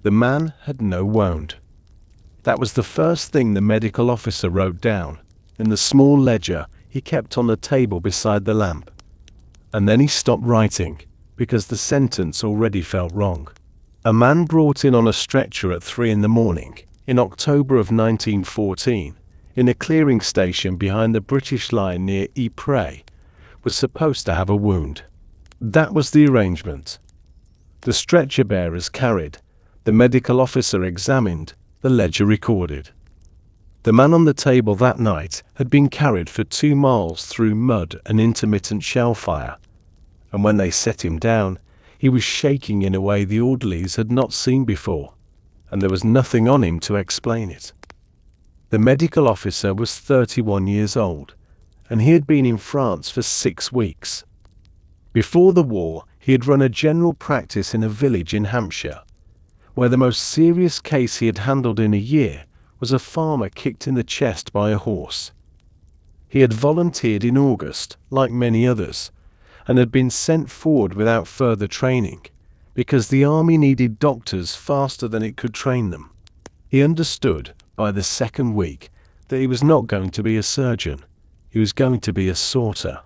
The man had no wound. That was the first thing the medical officer wrote down in the small ledger he kept on the table beside the lamp. And then he stopped writing, because the sentence already felt wrong. A man brought in on a stretcher at 3 a.m. in October of 1914, in a clearing station behind the British line near Ypres, was supposed to have a wound. That was the arrangement. The stretcher bearers carried, the medical officer examined, the ledger recorded. The man on the table that night had been carried for 2 miles through mud and intermittent shell fire, and when they set him down, he was shaking in a way the orderlies had not seen before, and there was nothing on him to explain it. The medical officer was 31 years old, and he had been in France for 6 weeks. Before the war, he had run a general practice in a village in Hampshire, where the most serious case he had handled in a year was a farmer kicked in the chest by a horse. He had volunteered in August, like many others, and had been sent forward without further training, because the army needed doctors faster than it could train them. He understood, by the 2nd week, that he was not going to be a surgeon, he was going to be a sorter.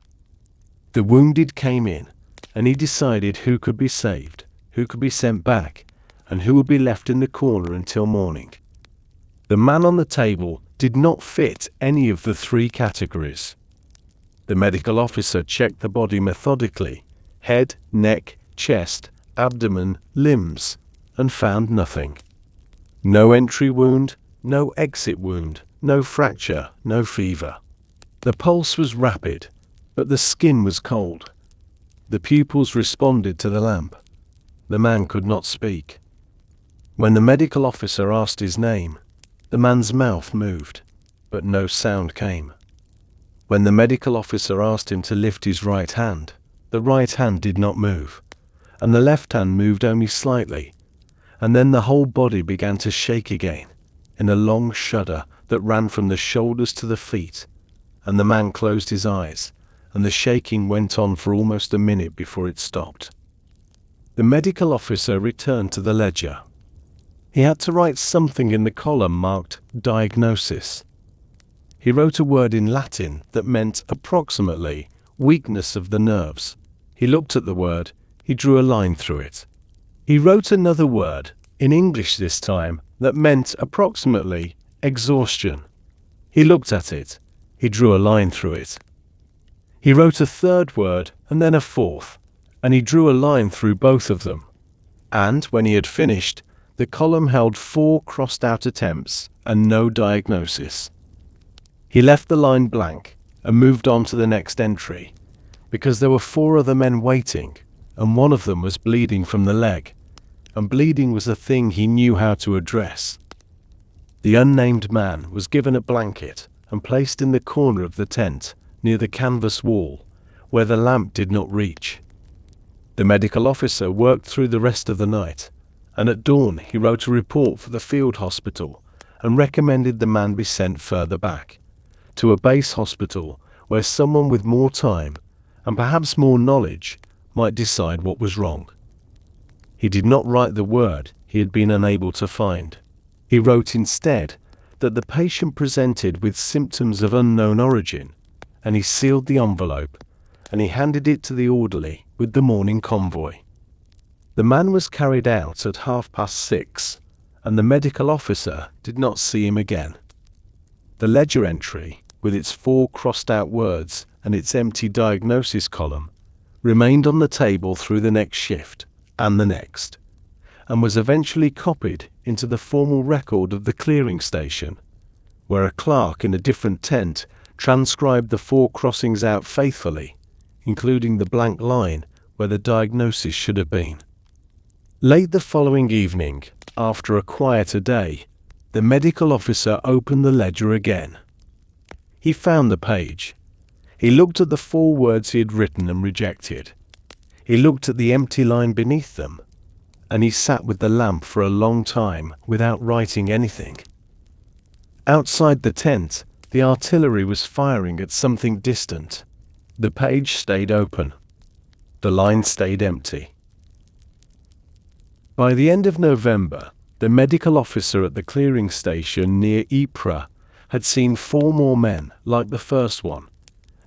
The wounded came in, and he decided who could be saved, who could be sent back, and who would be left in the corner until morning. The man on the table did not fit any of the 3 categories. The medical officer checked the body methodically, head, neck, chest, abdomen, limbs, and found nothing. No entry wound, no exit wound, no fracture, no fever. The pulse was rapid, but the skin was cold. The pupils responded to the lamp. The man could not speak. When the medical officer asked his name, the man's mouth moved, but no sound came. When the medical officer asked him to lift his right hand, the right hand did not move, and the left hand moved only slightly, and then the whole body began to shake again, in a long shudder that ran from the shoulders to the feet, and the man closed his eyes, and the shaking went on for almost a minute before it stopped. The medical officer returned to the ledger. He had to write something in the column marked diagnosis. He wrote a word in Latin that meant approximately weakness of the nerves. He looked at the word, he drew a line through it. He wrote another word, in English this time, that meant approximately exhaustion. He looked at it, he drew a line through it. He wrote a third word and then a fourth, and he drew a line through both of them. And when he had finished, the column held 4 crossed out attempts and no diagnosis. He left the line blank and moved on to the next entry, because there were 4 other men waiting, and one of them was bleeding from the leg, and bleeding was a thing he knew how to address. The unnamed man was given a blanket and placed in the corner of the tent, near the canvas wall, where the lamp did not reach. The medical officer worked through the rest of the night, and at dawn he wrote a report for the field hospital and recommended the man be sent further back, to a base hospital where someone with more time, and perhaps more knowledge, might decide what was wrong. He did not write the word he had been unable to find. He wrote instead that the patient presented with symptoms of unknown origin, and he sealed the envelope, and he handed it to the orderly with the morning convoy. The man was carried out at 6:30, and the medical officer did not see him again. The ledger entry, with its 4 crossed out words and its empty diagnosis column, remained on the table through the next shift and the next, and was eventually copied into the formal record of the clearing station, where a clerk in a different tent transcribed the 4 crossings out faithfully, including the blank line where the diagnosis should have been. Late the following evening, after a quieter day, the medical officer opened the ledger again. He found the page. He looked at the 4 words he had written and rejected. He looked at the empty line beneath them, and he sat with the lamp for a long time without writing anything. Outside the tent, the artillery was firing at something distant. The page stayed open. The line stayed empty. By the end of November, The medical officer at the clearing station near Ypres had seen 4 more men like the first one,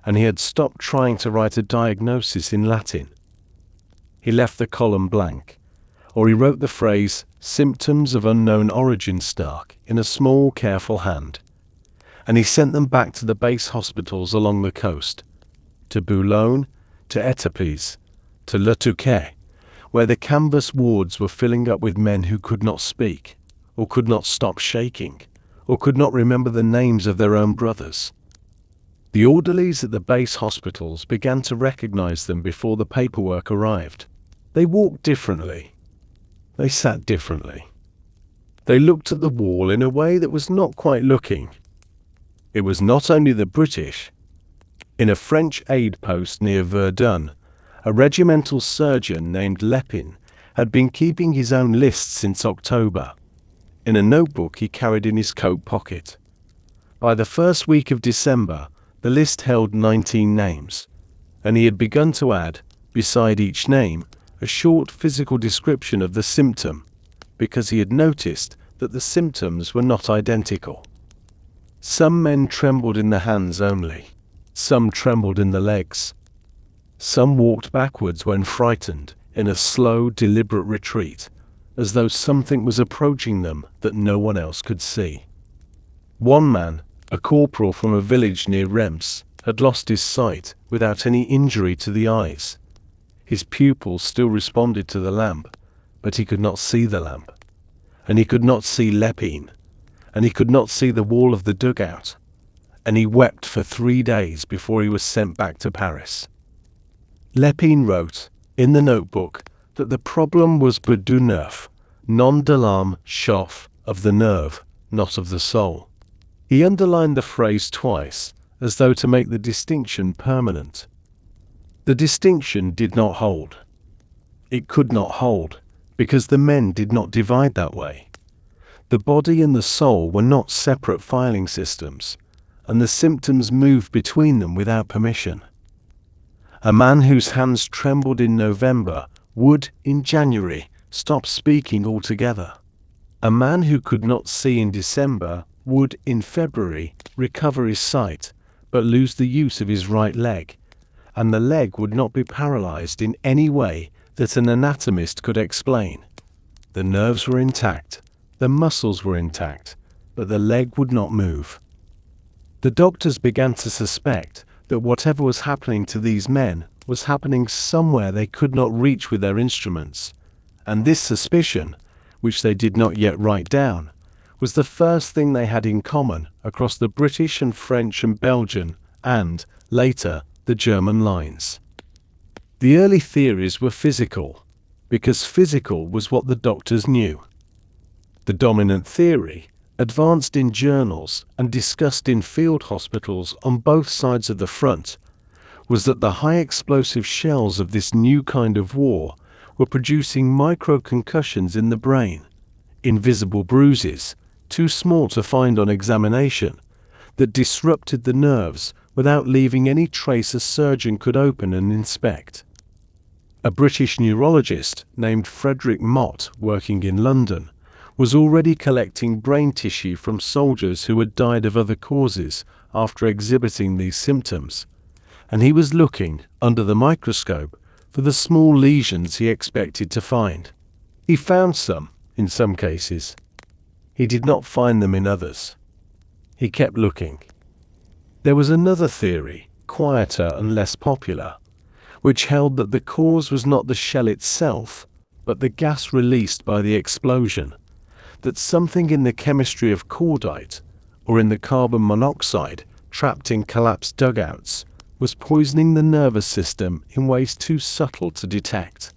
and he had stopped trying to write a diagnosis in Latin. He left the column blank, or he wrote the phrase "symptoms of unknown origin" stark in a small, careful hand, and he sent them back to the base hospitals along the coast, to Boulogne, to Étaples, to Le Touquet, where the canvas wards were filling up with men who could not speak, or could not stop shaking, or could not remember the names of their own brothers. The orderlies at the base hospitals began to recognize them before the paperwork arrived. They walked differently. They sat differently. They looked at the wall in a way that was not quite looking. It was not only the British. In a French aid post near Verdun, a regimental surgeon named Lepin had been keeping his own list since October, in a notebook he carried in his coat pocket. By the first week of December, the list held 19 names, and he had begun to add, beside each name, a short physical description of the symptom, because he had noticed that the symptoms were not identical. Some men trembled in the hands only. Some trembled in the legs. Some walked backwards when frightened, in a slow, deliberate retreat, as though something was approaching them that no one else could see. One man, a corporal from a village near Reims, had lost his sight without any injury to the eyes. His pupils still responded to the lamp, but he could not see the lamp, and he could not see Lepine, and he could not see the wall of the dugout, and he wept for 3 days before he was sent back to Paris. Lepine wrote, in the notebook, that the problem was peu du nerf, non de l'âme, chauffe, of the nerve, not of the soul. He underlined the phrase twice, as though to make the distinction permanent. The distinction did not hold. It could not hold, because the men did not divide that way. The body and the soul were not separate filing systems, and the symptoms moved between them without permission. A man whose hands trembled in November would, in January, stop speaking altogether. A man who could not see in December would, in February, recover his sight, but lose the use of his right leg, and the leg would not be paralyzed in any way that an anatomist could explain. The nerves were intact, the muscles were intact, but the leg would not move. The doctors began to suspect that whatever was happening to these men was happening somewhere they could not reach with their instruments, and this suspicion, which they did not yet write down, was the first thing they had in common across the British and French and Belgian and, later, the German lines. The early theories were physical, because physical was what the doctors knew. The dominant theory, advanced in journals and discussed in field hospitals on both sides of the front, was that the high-explosive shells of this new kind of war were producing micro-concussions in the brain, invisible bruises, too small to find on examination, that disrupted the nerves without leaving any trace a surgeon could open and inspect. A British neurologist named Frederick Mott, working in London, was already collecting brain tissue from soldiers who had died of other causes after exhibiting these symptoms, and he was looking, under the microscope, for the small lesions he expected to find. He found some, in some cases. He did not find them in others. He kept looking. There was another theory, quieter and less popular, which held that the cause was not the shell itself, but the gas released by the explosion, that something in the chemistry of cordite, or in the carbon monoxide trapped in collapsed dugouts, was poisoning the nervous system in ways too subtle to detect.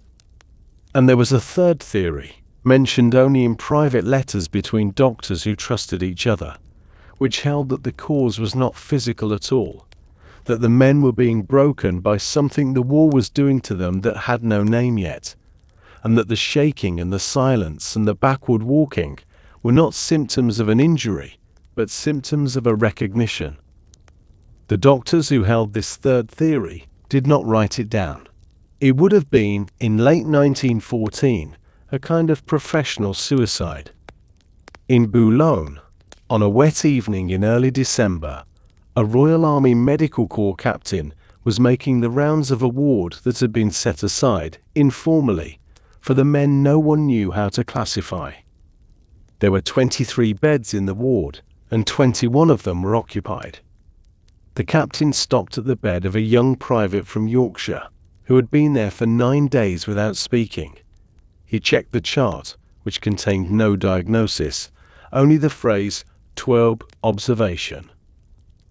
And there was a third theory, mentioned only in private letters between doctors who trusted each other, which held that the cause was not physical at all, that the men were being broken by something the war was doing to them that had no name yet, and that the shaking and the silence and the backward walking were not symptoms of an injury, but symptoms of a recognition. The doctors who held this third theory did not write it down. It would have been, in late 1914, a kind of professional suicide. In Boulogne, on a wet evening in early December, a Royal Army Medical Corps captain was making the rounds of a ward that had been set aside, informally, for the men no one knew how to classify. There were 23 beds in the ward, and 21 of them were occupied. The captain stopped at the bed of a young private from Yorkshire, who had been there for 9 days without speaking. He checked the chart, which contained no diagnosis, only the phrase 12 observation.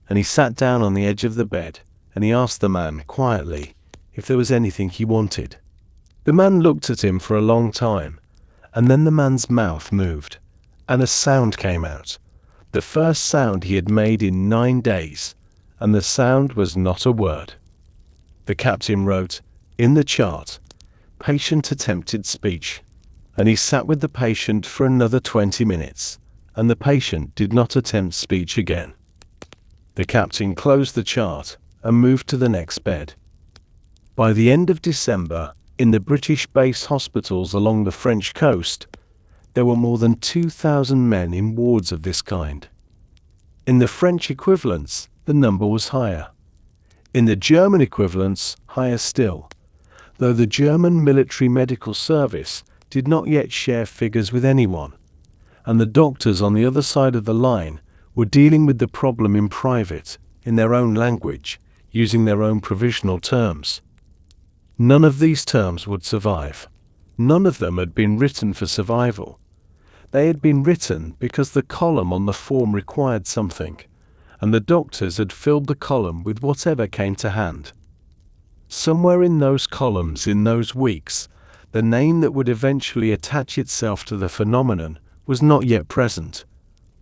And he sat down on the edge of the bed, and he asked the man quietly if there was anything he wanted. The man looked at him for a long time, and then the man's mouth moved, and a sound came out, the first sound he had made in 9 days, and the sound was not a word. The captain wrote, in the chart, patient attempted speech, and he sat with the patient for another 20 minutes, and the patient did not attempt speech again. The captain closed the chart and moved to the next bed. By the end of December, in the British base hospitals along the French coast, there were more than 2,000 men in wards of this kind. In the French equivalents, the number was higher. In the German equivalents, higher still, though the German military medical service did not yet share figures with anyone, and the doctors on the other side of the line were dealing with the problem in private, in their own language, using their own provisional terms. None of these terms would survive. None of them had been written for survival. They had been written because the column on the form required something, and the doctors had filled the column with whatever came to hand. Somewhere in those columns, in those weeks, the name that would eventually attach itself to the phenomenon was not yet present,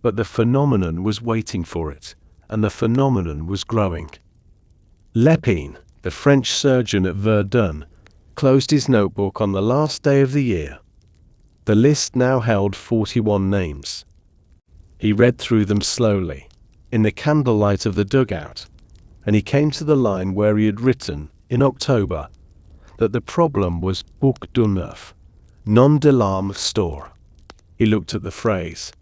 but the phenomenon was waiting for it, and the phenomenon was growing. Lépine, the French surgeon at Verdun, closed his notebook on the last day of the year. The list now held 41 names. He read through them slowly, in the candlelight of the dugout, and he came to the line where he had written, in October, that the problem was Bouc de Neuf, non de l'arme store. He looked at the phrase.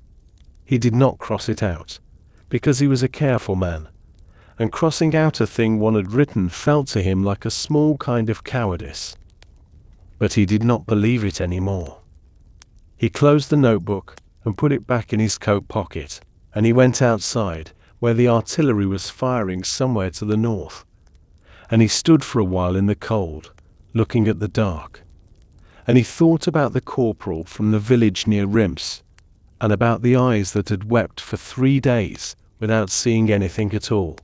He did not cross it out, because he was a careful man, and crossing out a thing one had written felt to him like a small kind of cowardice. But he did not believe it any more. He closed the notebook and put it back in his coat pocket, and he went outside, where the artillery was firing somewhere to the north, and he stood for a while in the cold, looking at the dark, and he thought about the corporal from the village near Reims, and about the eyes that had wept for 3 days without seeing anything at all.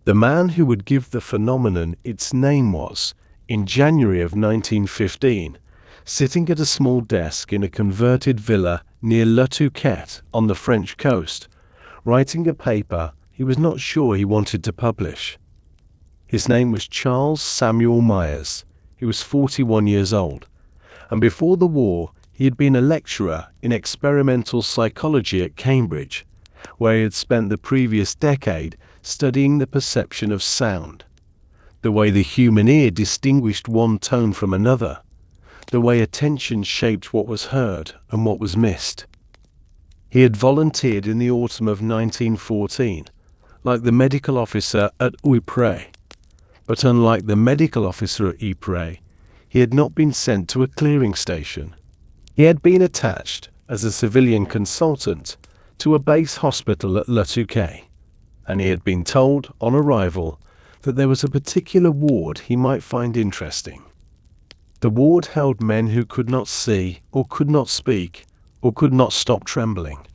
The man who would give the phenomenon its name was, in January of 1915, sitting at a small desk in a converted villa near Le Touquet on the French coast, writing a paper he was not sure he wanted to publish. His name was Charles Samuel Myers. He was 41 years old, and before the war he had been a lecturer in experimental psychology at Cambridge, where he had spent the previous decade studying the perception of sound, the way the human ear distinguished one tone from another, the way attention shaped what was heard and what was missed. He had volunteered in the autumn of 1914, like the medical officer at Ypres, but unlike the medical officer at Ypres, he had not been sent to a clearing station. He had been attached, as a civilian consultant, to a base hospital at Le Touquet, and he had been told, on arrival, that there was a particular ward he might find interesting. The ward held men who could not see, or could not speak, or could not stop trembling.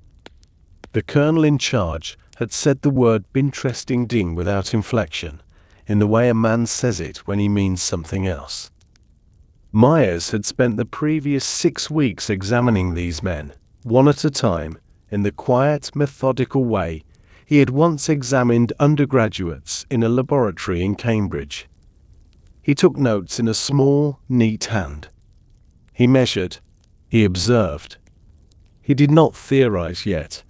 The colonel in charge had said the word "interesting" ding without inflection, in the way a man says it when he means something else. Myers had spent the previous 6 weeks examining these men, one at a time, in the quiet, methodical way he had once examined undergraduates in a laboratory in Cambridge. He took notes in a small, neat hand. He measured. He observed. He did not theorize yet,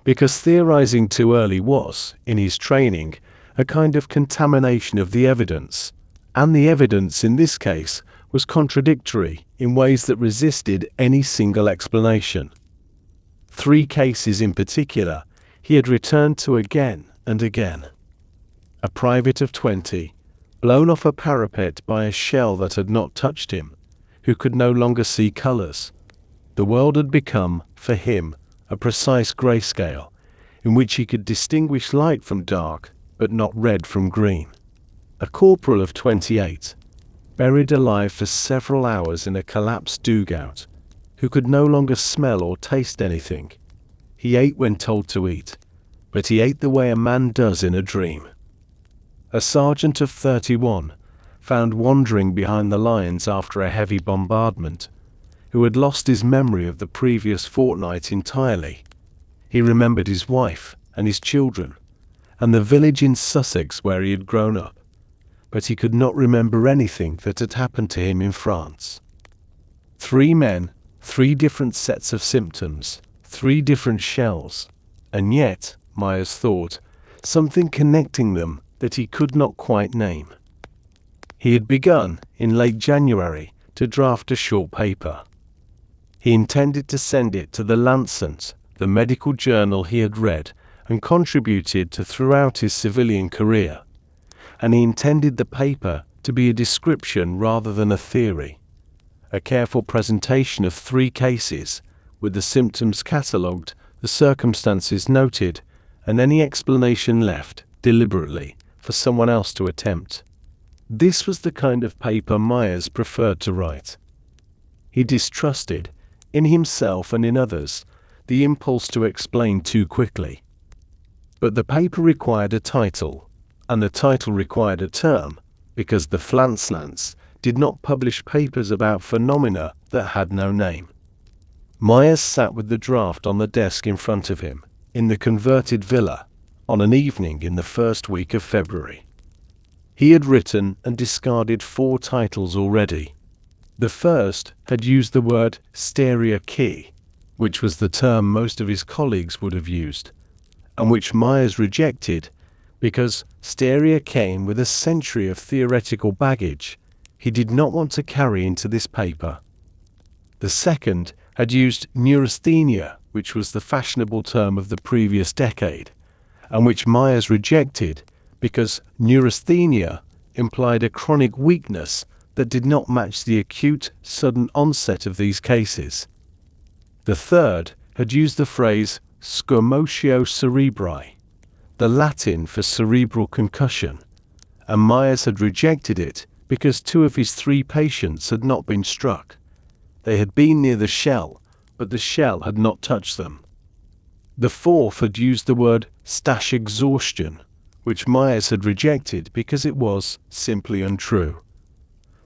because theorizing too early was, in his training, a kind of contamination of the evidence, and the evidence in this case was contradictory in ways that resisted any single explanation. 3 cases in particular he had returned to again and again. A private of 20, blown off a parapet by a shell that had not touched him, who could no longer see colors. The world had become, for him, a precise grayscale, in which he could distinguish light from dark, but not red from green. A corporal of 28, buried alive for several hours in a collapsed dugout, who could no longer smell or taste anything. He ate when told to eat, but he ate the way a man does in a dream. A sergeant of 31, found wandering behind the lines after a heavy bombardment, who had lost his memory of the previous fortnight entirely. He remembered his wife and his children, and the village in Sussex where he had grown up, but he could not remember anything that had happened to him in France. 3 men, 3 different sets of symptoms, 3 different shells, and yet, Myers thought, something connecting them that he could not quite name. He had begun, in late January, to draft a short paper. He intended to send it to the Lancet, the medical journal he had read and contributed to throughout his civilian career, and he intended the paper to be a description rather than a theory, a careful presentation of 3 cases, with the symptoms catalogued, the circumstances noted, and any explanation left, deliberately, for someone else to attempt. This was the kind of paper Myers preferred to write. He distrusted, in himself and in others, the impulse to explain too quickly. But the paper required a title, and the title required a term, because the Flanslans did not publish papers about phenomena that had no name. Myers sat with the draft on the desk in front of him, in the converted villa, on an evening in the first week of February. He had written and discarded 4 titles already. The first had used the word stereoche, which was the term most of his colleagues would have used, and which Myers rejected because stereo came with a century of theoretical baggage he did not want to carry into this paper. The second had used neurasthenia, which was the fashionable term of the previous decade, and which Myers rejected because neurasthenia implied a chronic weakness that did not match the acute, sudden onset of these cases. The third had used the phrase scomotio cerebri, the Latin for cerebral concussion, and Myers had rejected it because 2 of his 3 patients had not been struck. They had been near the shell, but the shell had not touched them. The fourth had used the word stash exhaustion, which Myers had rejected because it was simply untrue.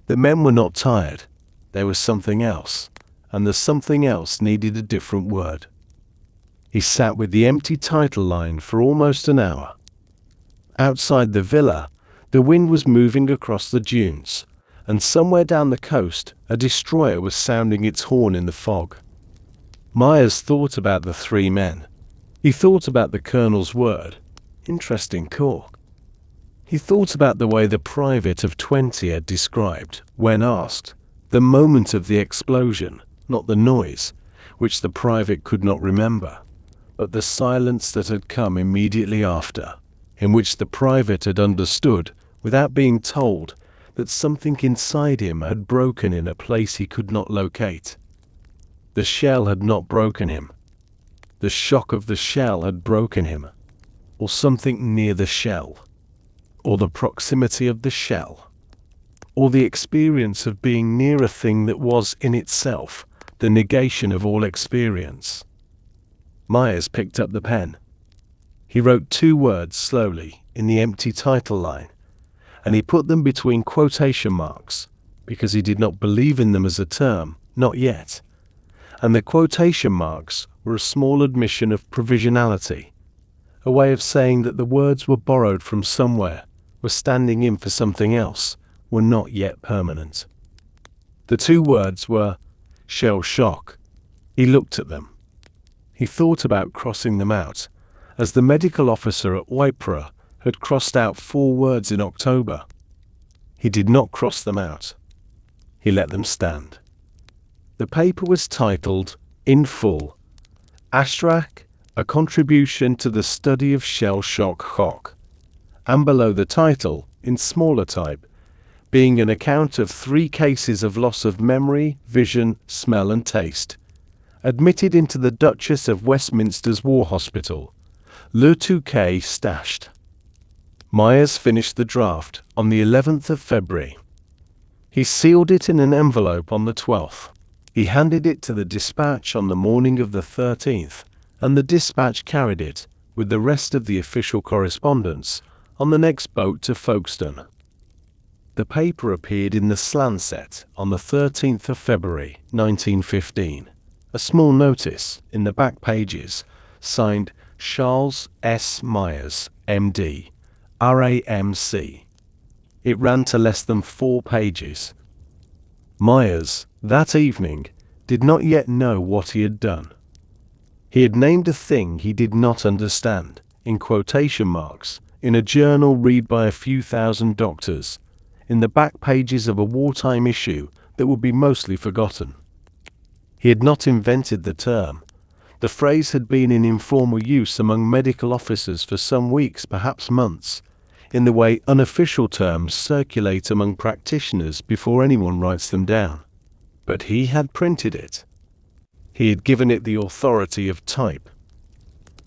The men were not tired, they were something else, and the something else needed a different word. He sat with the empty title line for almost an hour. Outside the villa, the wind was moving across the dunes, and somewhere down the coast, a destroyer was sounding its horn in the fog. Myers thought about the 3 men. He thought about the colonel's word, interesting call. He thought about the way the private of 20 had described, when asked, the moment of the explosion, not the noise, which the private could not remember, but the silence that had come immediately after, in which the private had understood, without being told, that something inside him had broken in a place he could not locate. The shell had not broken him. The shock of the shell had broken him, or something near the shell, or the proximity of the shell, or the experience of being near a thing that was in itself the negation of all experience. Myers picked up the pen. He wrote 2 words slowly in the empty title line, and he put them between quotation marks, because he did not believe in them as a term, not yet, and the quotation marks were a small admission of provisionality, a way of saying that the words were borrowed from somewhere, were standing in for something else, were not yet permanent. The 2 words were shell shock. He looked at them. He thought about crossing them out, as the medical officer at Ypres had crossed out 4 words in October. He did not cross them out. He let them stand. The paper was titled, in full, Ashtrak, a contribution to the study of shell shock. And below the title, in smaller type, being an account of 3 cases of loss of memory, vision, smell and taste, admitted into the Duchess of Westminster's War Hospital, Le Touquet stashed. Myers finished the draft on the 11th of February. He sealed it in an envelope on the 12th. He handed it to the dispatch on the morning of the 13th, and the dispatch carried it, with the rest of the official correspondence, on the next boat to Folkestone. The paper appeared in the Lancet on the 13th of February, 1915. A small notice in the back pages, signed Charles S. Myers, M.D., RAMC. It ran to less than 4 pages. Myers, that evening, did not yet know what he had done. He had named a thing he did not understand, in quotation marks, in a journal read by a few thousand doctors, in the back pages of a wartime issue that would be mostly forgotten. He had not invented the term. The phrase had been in informal use among medical officers for some weeks, perhaps months, in the way unofficial terms circulate among practitioners before anyone writes them down. But he had printed it. He had given it the authority of type.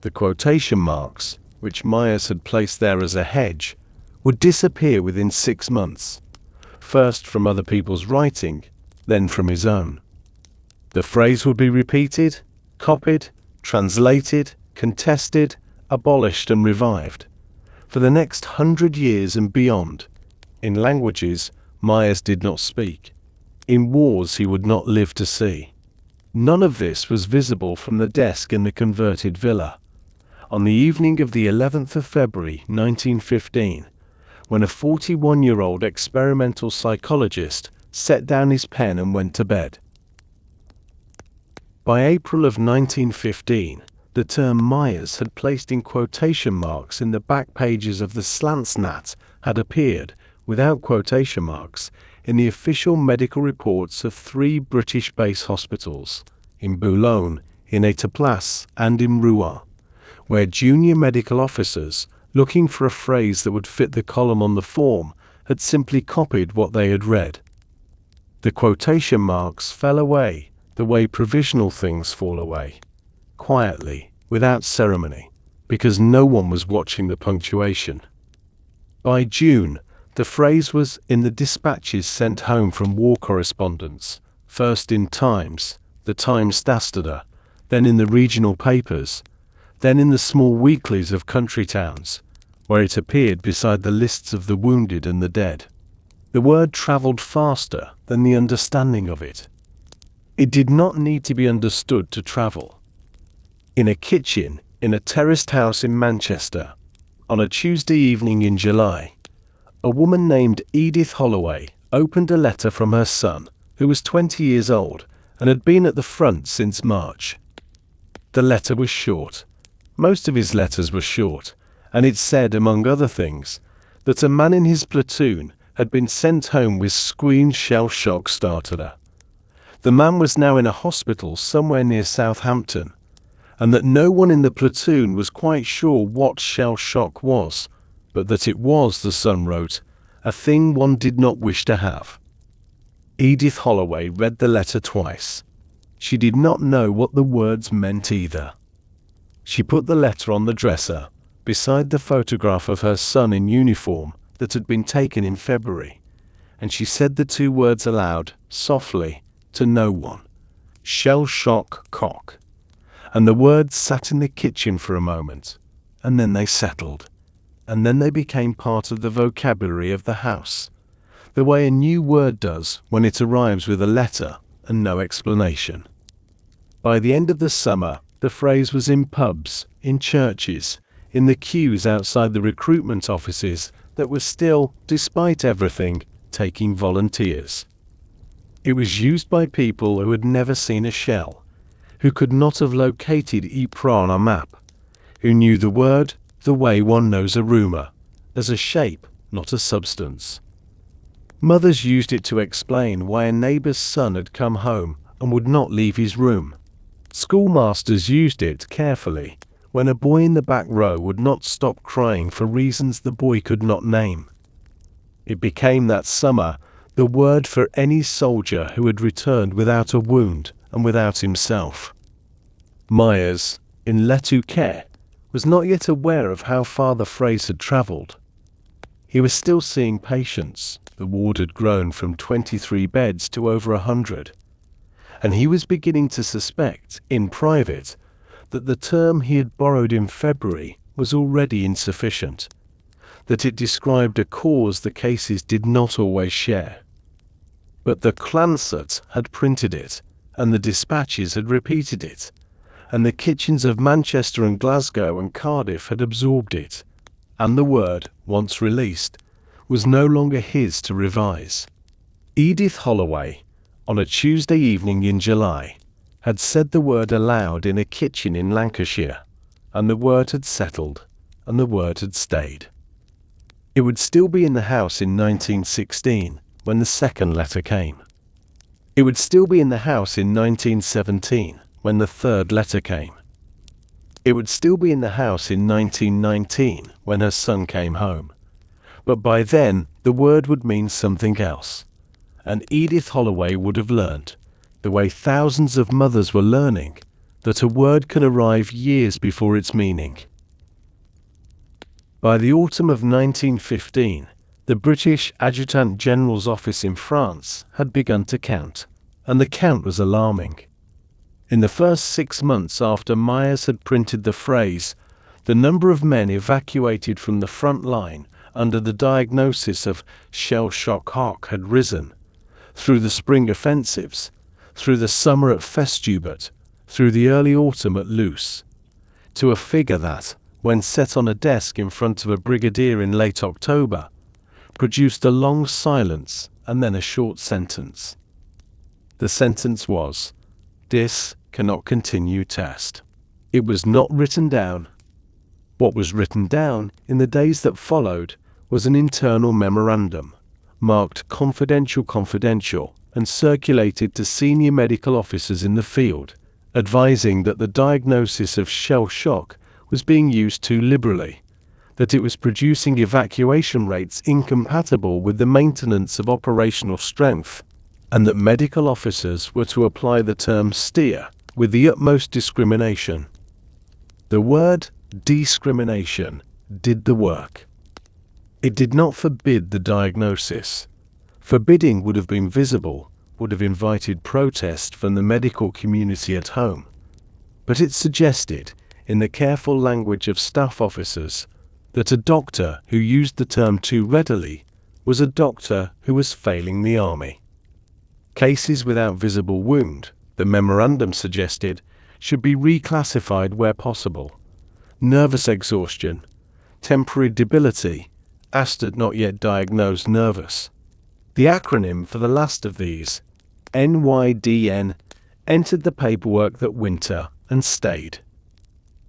The quotation marks, which Myers had placed there as a hedge, would disappear within 6 months, first from other people's writing, then from his own. The phrase would be repeated, copied, translated, contested, abolished and revived, for the next 100 years and beyond, in languages Myers did not speak, in wars he would not live to see. None of this was visible from the desk in the converted villa. On the evening of the 11th of February, 1915, when a 41-year-old experimental psychologist set down his pen and went to bed. By April of 1915, the term Myers had placed in quotation marks in the back pages of the Lancet had appeared, without quotation marks, in the official medical reports of 3 British base hospitals, in Boulogne, in Étaples, and in Rouen, where junior medical officers, looking for a phrase that would fit the column on the form, had simply copied what they had read. The quotation marks fell away the way provisional things fall away, quietly, without ceremony, because no one was watching the punctuation. By June, the phrase was in the dispatches sent home from war correspondents, first in Times, the Times Dastardar, then in the regional papers, then in the small weeklies of country towns, where it appeared beside the lists of the wounded and the dead. The word travelled faster than the understanding of it. It did not need to be understood to travel. In a kitchen in a terraced house in Manchester, on a Tuesday evening in July, a woman named Edith Holloway opened a letter from her son, who was 20 years old and had been at the front since March. The letter was short. Most of his letters were short, and it said, among other things, that a man in his platoon had been sent home with screen shell shock starter. The man was now in a hospital somewhere near Southampton, and that no one in the platoon was quite sure what shell shock was, but that it was, the son wrote, a thing one did not wish to have. Edith Holloway read the letter twice. She did not know what the words meant either. She put the letter on the dresser, beside the photograph of her son in uniform that had been taken in February, and she said the 2 words aloud, softly, to no one, shell shock cock. And the words sat in the kitchen for a moment, and then they settled, and then they became part of the vocabulary of the house, the way a new word does when it arrives with a letter and no explanation. By the end of the summer, the phrase was in pubs, in churches, in the queues outside the recruitment offices that were still, despite everything, taking volunteers. It was used by people who had never seen a shell, who could not have located Ypres on a map, who knew the word the way one knows a rumour, as a shape, not a substance. Mothers used it to explain why a neighbour's son had come home and would not leave his room, Schoolmasters used it carefully when a boy in the back row would not stop crying for reasons the boy could not name. It became that summer the word for any soldier who had returned without a wound and without himself. Myers, in Late Rediscovery, was not yet aware of how far the phrase had travelled. He was still seeing patients. The ward had grown from 23 beds to over 100. And he was beginning to suspect, in private, that the term he had borrowed in February was already insufficient, that it described a cause the cases did not always share. But the Lancet had printed it, and the dispatches had repeated it, and the kitchens of Manchester and Glasgow and Cardiff had absorbed it, and the word, once released, was no longer his to revise. Edith Holloway, on a Tuesday evening in July, had said the word aloud in a kitchen in Lancashire, and the word had settled, and the word had stayed. It would still be in the house in 1916 when the second letter came. It would still be in the house in 1917 when the third letter came. It would still be in the house in 1919 when her son came home. But by then, the word would mean something else. And Edith Holloway would have learned, the way thousands of mothers were learning, that a word can arrive years before its meaning. By the autumn of 1915, the British Adjutant General's office in France had begun to count, and the count was alarming. In the first 6 months after Myers had printed the phrase, the number of men evacuated from the front line under the diagnosis of shell shock hoc had risen, through the spring offensives, through the summer at Festubert, through the early autumn at Loos, to a figure that, when set on a desk in front of a brigadier in late October, produced a long silence and then a short sentence. The sentence was, "This cannot continue test." It was not written down. What was written down in the days that followed was an internal memorandum, marked confidential, and circulated to senior medical officers in the field, advising that the diagnosis of shell shock was being used too liberally, that it was producing evacuation rates incompatible with the maintenance of operational strength, and that medical officers were to apply the term steer with the utmost discrimination. The word discrimination did the work. It did not forbid the diagnosis. Forbidding would have been visible, would have invited protest from the medical community at home. But it suggested, in the careful language of staff officers, that a doctor who used the term too readily was a doctor who was failing the army. Cases without visible wound, the memorandum suggested, should be reclassified where possible. Nervous exhaustion, temporary debility, not yet diagnosed nervous. The acronym for the last of these, NYDN, entered the paperwork that winter and stayed.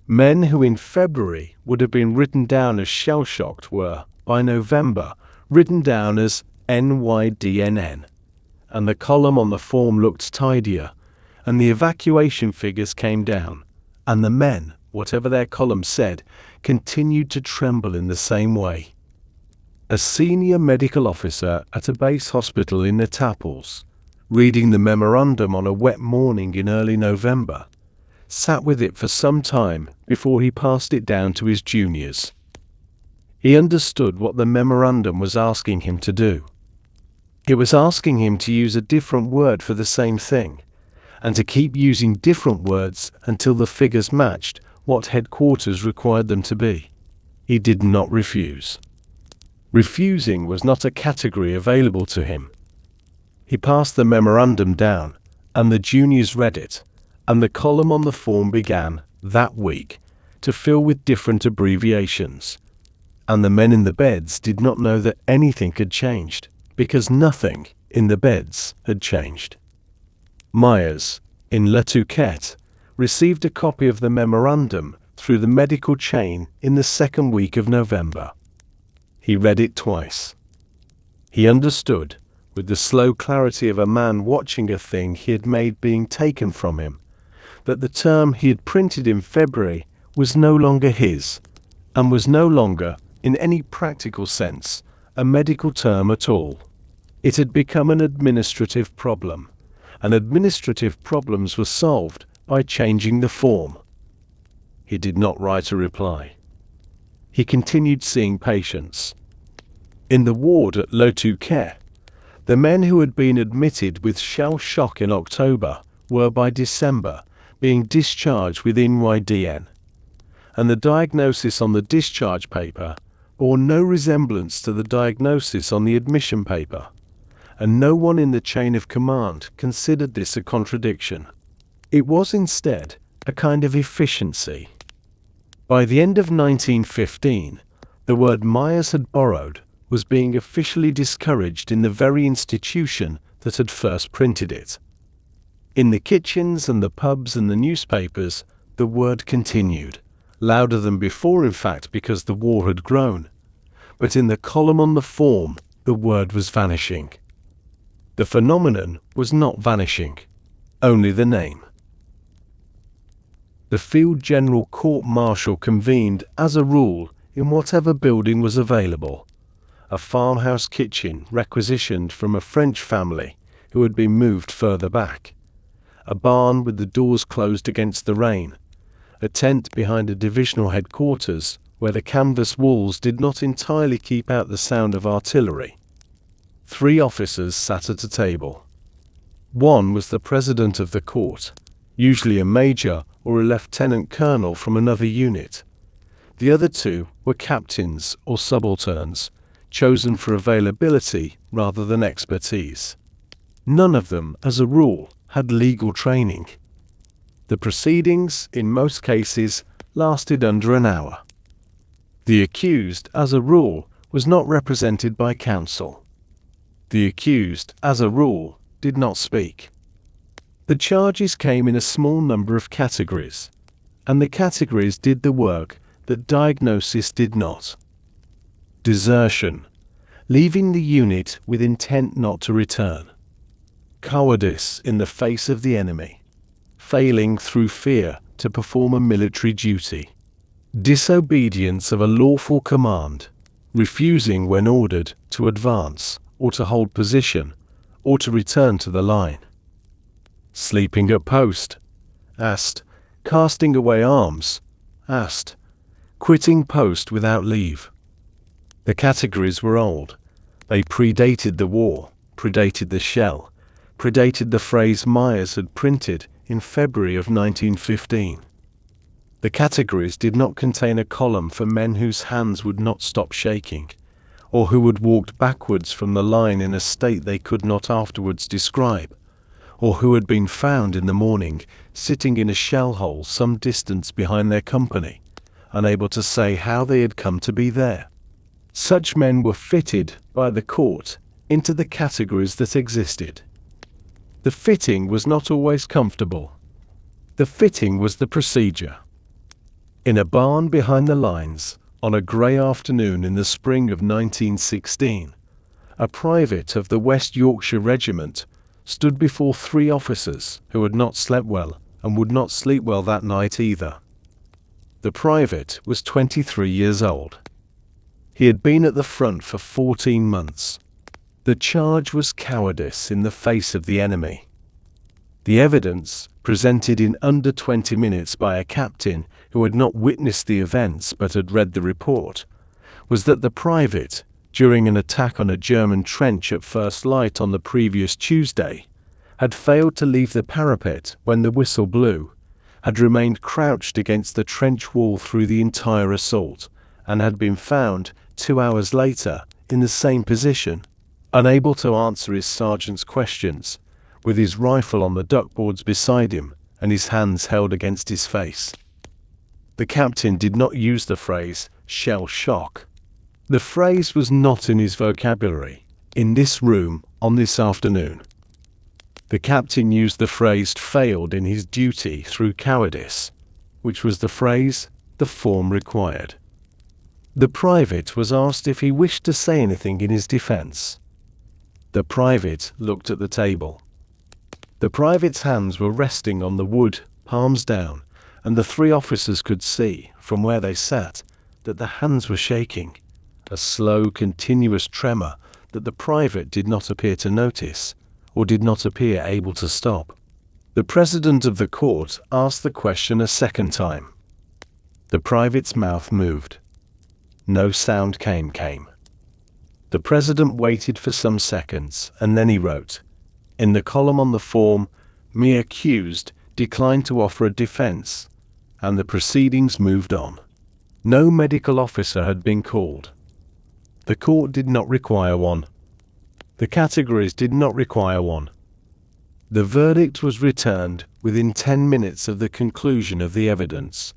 Men who in February would have been written down as shell-shocked were, by November, written down as NYDNN, and the column on the form looked tidier, and the evacuation figures came down, and the men, whatever their column said, continued to tremble in the same way. A senior medical officer at a base hospital in Etaples, reading the memorandum on a wet morning in early November, sat with it for some time before he passed it down to his juniors. He understood what the memorandum was asking him to do. It was asking him to use a different word for the same thing, and to keep using different words until the figures matched what headquarters required them to be. He did not refuse. Refusing was not a category available to him. He passed the memorandum down, and the juniors read it, and the column on the form began, that week, to fill with different abbreviations. And the men in the beds did not know that anything had changed, because nothing in the beds had changed. Myers, in Late Rediscovery, received a copy of the memorandum through the medical chain in the second week of November. He read it twice. He understood, with the slow clarity of a man watching a thing he had made being taken from him, that the term he had printed in February was no longer his, and was no longer, in any practical sense, a medical term at all. It had become an administrative problem, and administrative problems were solved by changing the form. He did not write a reply. He continued seeing patients. In the ward at Late Rediscovery, the men who had been admitted with shell shock in October were by December being discharged with NYDN, and the diagnosis on the discharge paper bore no resemblance to the diagnosis on the admission paper, and no one in the chain of command considered this a contradiction. It was instead a kind of efficiency. By the end of 1915, the word Myers had borrowed was being officially discouraged in the very institution that had first printed it. In the kitchens and the pubs and the newspapers, the word continued, louder than before in fact because the war had grown, but in the column on the form, the word was vanishing. The phenomenon was not vanishing, only the name. The Field General Court-Martial convened, as a rule, in whatever building was available. A farmhouse kitchen requisitioned from a French family who had been moved further back. A barn with the doors closed against the rain. A tent behind a divisional headquarters where the canvas walls did not entirely keep out the sound of artillery. 3 officers sat at a table. One was the president of the court, usually a major or a lieutenant colonel from another unit. The other 2 were captains or subalterns, chosen for availability rather than expertise. None of them, as a rule, had legal training. The proceedings, in most cases, lasted under an hour. The accused, as a rule, was not represented by counsel. The accused, as a rule, did not speak. The charges came in a small number of categories, and the categories did the work that diagnosis did not. Desertion, leaving the unit with intent not to return. Cowardice in the face of the enemy, failing through fear to perform a military duty. Disobedience of a lawful command, refusing when ordered to advance or to hold position or to return to the line. Sleeping at post, asked. Casting away arms, asked. Quitting post without leave. The categories were old. They predated the war, predated the shell, predated the phrase Myers had printed in February of 1915. The categories did not contain a column for men whose hands would not stop shaking, or who had walked backwards from the line in a state they could not afterwards describe, or who had been found in the morning sitting in a shell hole some distance behind their company, unable to say how they had come to be there. Such men were fitted by the court into the categories that existed. The fitting was not always comfortable. The fitting was the procedure. In a barn behind the lines, on a grey afternoon in the spring of 1916, a private of the West Yorkshire Regiment stood before 3 officers who had not slept well and would not sleep well that night either. The private was 23 years old. He had been at the front for 14 months. The charge was cowardice in the face of the enemy. The evidence, presented in under 20 minutes by a captain who had not witnessed the events but had read the report, was that the private, during an attack on a German trench at first light on the previous Tuesday, had failed to leave the parapet when the whistle blew, had remained crouched against the trench wall through the entire assault, and had been found, 2 hours later, in the same position, unable to answer his sergeant's questions, with his rifle on the duckboards beside him and his hands held against his face. The captain did not use the phrase shell shock. The phrase was not in his vocabulary, in this room, on this afternoon. The captain used the phrase failed in his duty through cowardice, which was the phrase the form required. The private was asked if he wished to say anything in his defense. The private looked at the table. The private's hands were resting on the wood palms down, and the three officers could see, from where they sat, that the hands were shaking, a slow, continuous tremor that the private did not appear to notice, or did not appear able to stop. The president of the court asked the question a second time. The private's mouth moved. No sound came. The president waited for some seconds, and then he wrote, in the column on the form, "Me accused declined to offer a defense," and the proceedings moved on. No medical officer had been called. The court did not require one. The categories did not require one. The verdict was returned within 10 minutes of the conclusion of the evidence.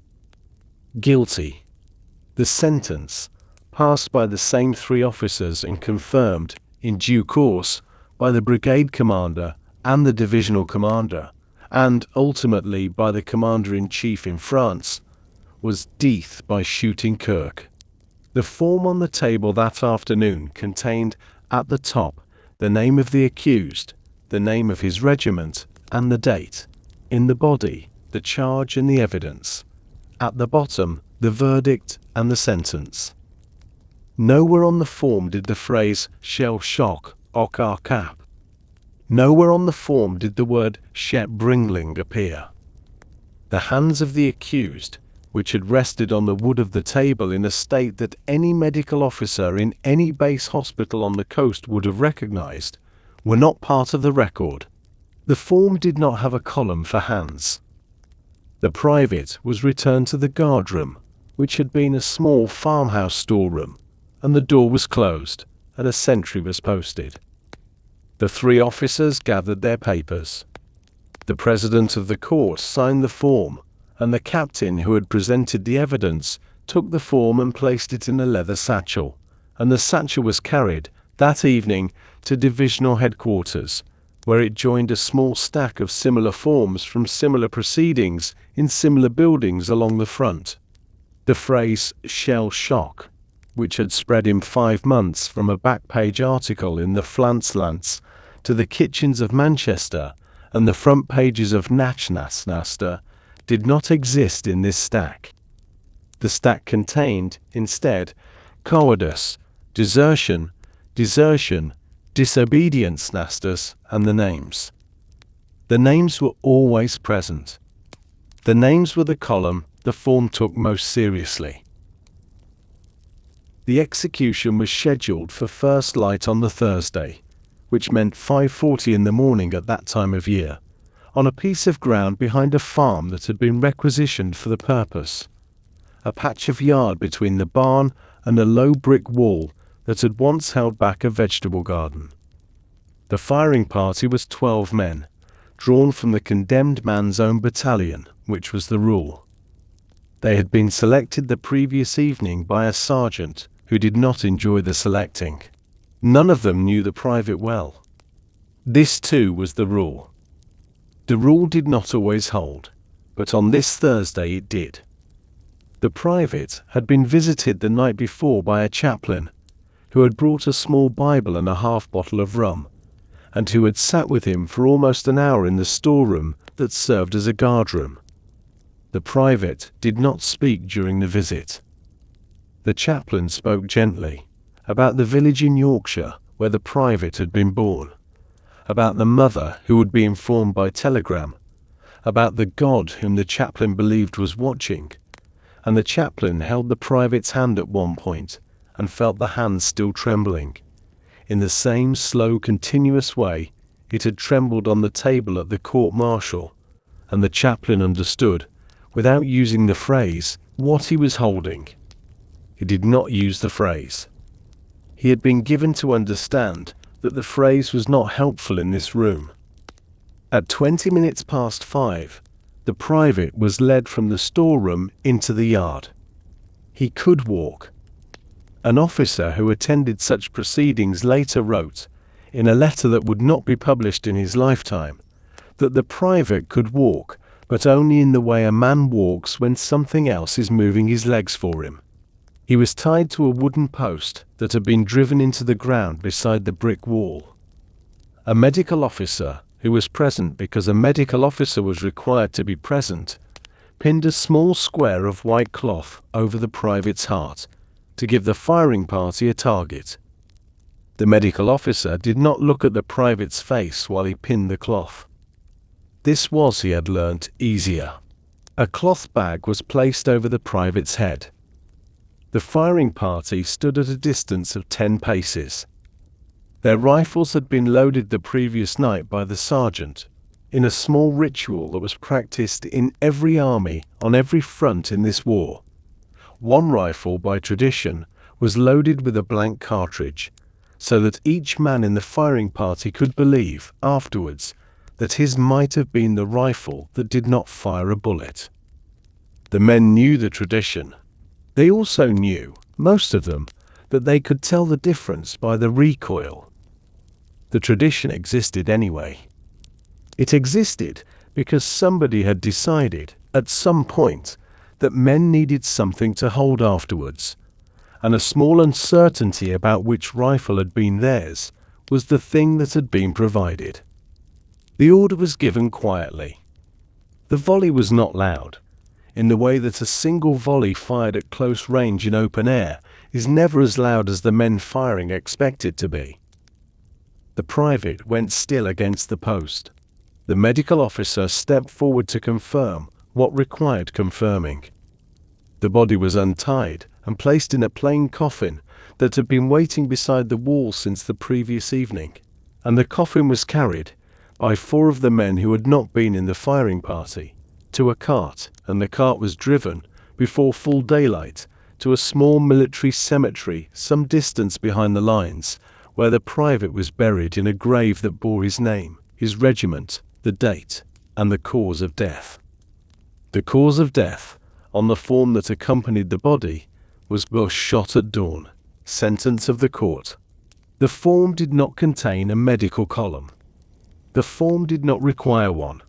Guilty. The sentence, passed by the same three officers and confirmed, in due course, by the brigade commander and the divisional commander, and ultimately by the commander-in-chief in France, was death by shooting Kirk. The form on the table that afternoon contained, at the top, the name of the accused, the name of his regiment, and the date. In the body, the charge and the evidence. At the bottom, the verdict and the sentence. Nowhere on the form did the phrase "shell shock" or cap. Nowhere on the form did the word "Shep Bringling" appear. The hands of the accused, which had rested on the wood of the table in a state that any medical officer in any base hospital on the coast would have recognized, were not part of the record. The form did not have a column for hands. The private was returned to the guardroom, which had been a small farmhouse storeroom, and the door was closed, and a sentry was posted. The three officers gathered their papers. The president of the court signed the form, and the captain who had presented the evidence took the form and placed it in a leather satchel, and the satchel was carried, that evening, to divisional headquarters, where it joined a small stack of similar forms from similar proceedings in similar buildings along the front. The phrase "shell shock," which had spread in 5 months from a back-page article in the Flanslants to the kitchens of Manchester and the front pages of Nachnaster, did not exist in this stack. The stack contained, instead, cowardice, desertion, disobedience nastas, and the names. The names were always present. The names were the column the form took most seriously. The execution was scheduled for first light on the Thursday, which meant 5:40 in the morning at that time of year, on a piece of ground behind a farm that had been requisitioned for the purpose, a patch of yard between the barn and a low brick wall that had once held back a vegetable garden. The firing party was 12 men, drawn from the condemned man's own battalion, which was the rule. They had been selected the previous evening by a sergeant who did not enjoy the selecting. None of them knew the private well. This too was the rule. The rule did not always hold, but on this Thursday it did. The private had been visited the night before by a chaplain, who had brought a small Bible and a half-bottle of rum, and who had sat with him for almost an hour in the storeroom that served as a guardroom. The private did not speak during the visit. The chaplain spoke gently, about the village in Yorkshire where the private had been born, about the mother who would be informed by telegram, about the God whom the chaplain believed was watching, and the chaplain held the private's hand at one point and felt the hand still trembling. In the same slow, continuous way it had trembled on the table at the court-martial, and the chaplain understood, without using the phrase, what he was holding. He did not use the phrase. He had been given to understand that the phrase was not helpful in this room. At 20 minutes past 5, the private was led from the storeroom into the yard. He could walk. An officer who attended such proceedings later wrote, in a letter that would not be published in his lifetime, that the private could walk, but only in the way a man walks when something else is moving his legs for him. He was tied to a wooden post that had been driven into the ground beside the brick wall. A medical officer, who was present because a medical officer was required to be present, pinned a small square of white cloth over the private's heart to give the firing party a target. The medical officer did not look at the private's face while he pinned the cloth. This was, he had learnt, easier. A cloth bag was placed over the private's head. The firing party stood at a distance of 10 paces. Their rifles had been loaded the previous night by the sergeant, in a small ritual that was practiced in every army on every front in this war. One rifle, by tradition, was loaded with a blank cartridge, so that each man in the firing party could believe, afterwards, that his might have been the rifle that did not fire a bullet. The men knew the tradition. They also knew, most of them, that they could tell the difference by the recoil. The tradition existed anyway. It existed because somebody had decided, at some point, that men needed something to hold afterwards, and a small uncertainty about which rifle had been theirs was the thing that had been provided. The order was given quietly. The volley was not loud, in the way that a single volley fired at close range in open air is never as loud as the men firing expect it to be. The private went still against the post. The medical officer stepped forward to confirm what required confirming. The body was untied and placed in a plain coffin that had been waiting beside the wall since the previous evening, and the coffin was carried, by 4 of the men who had not been in the firing party, to a cart, and the cart was driven, before full daylight, to a small military cemetery some distance behind the lines, where the private was buried in a grave that bore his name, his regiment, the date, and the cause of death. The cause of death, on the form that accompanied the body, was Bush shot at dawn, sentence of the court. The form did not contain a medical column. The form did not require one.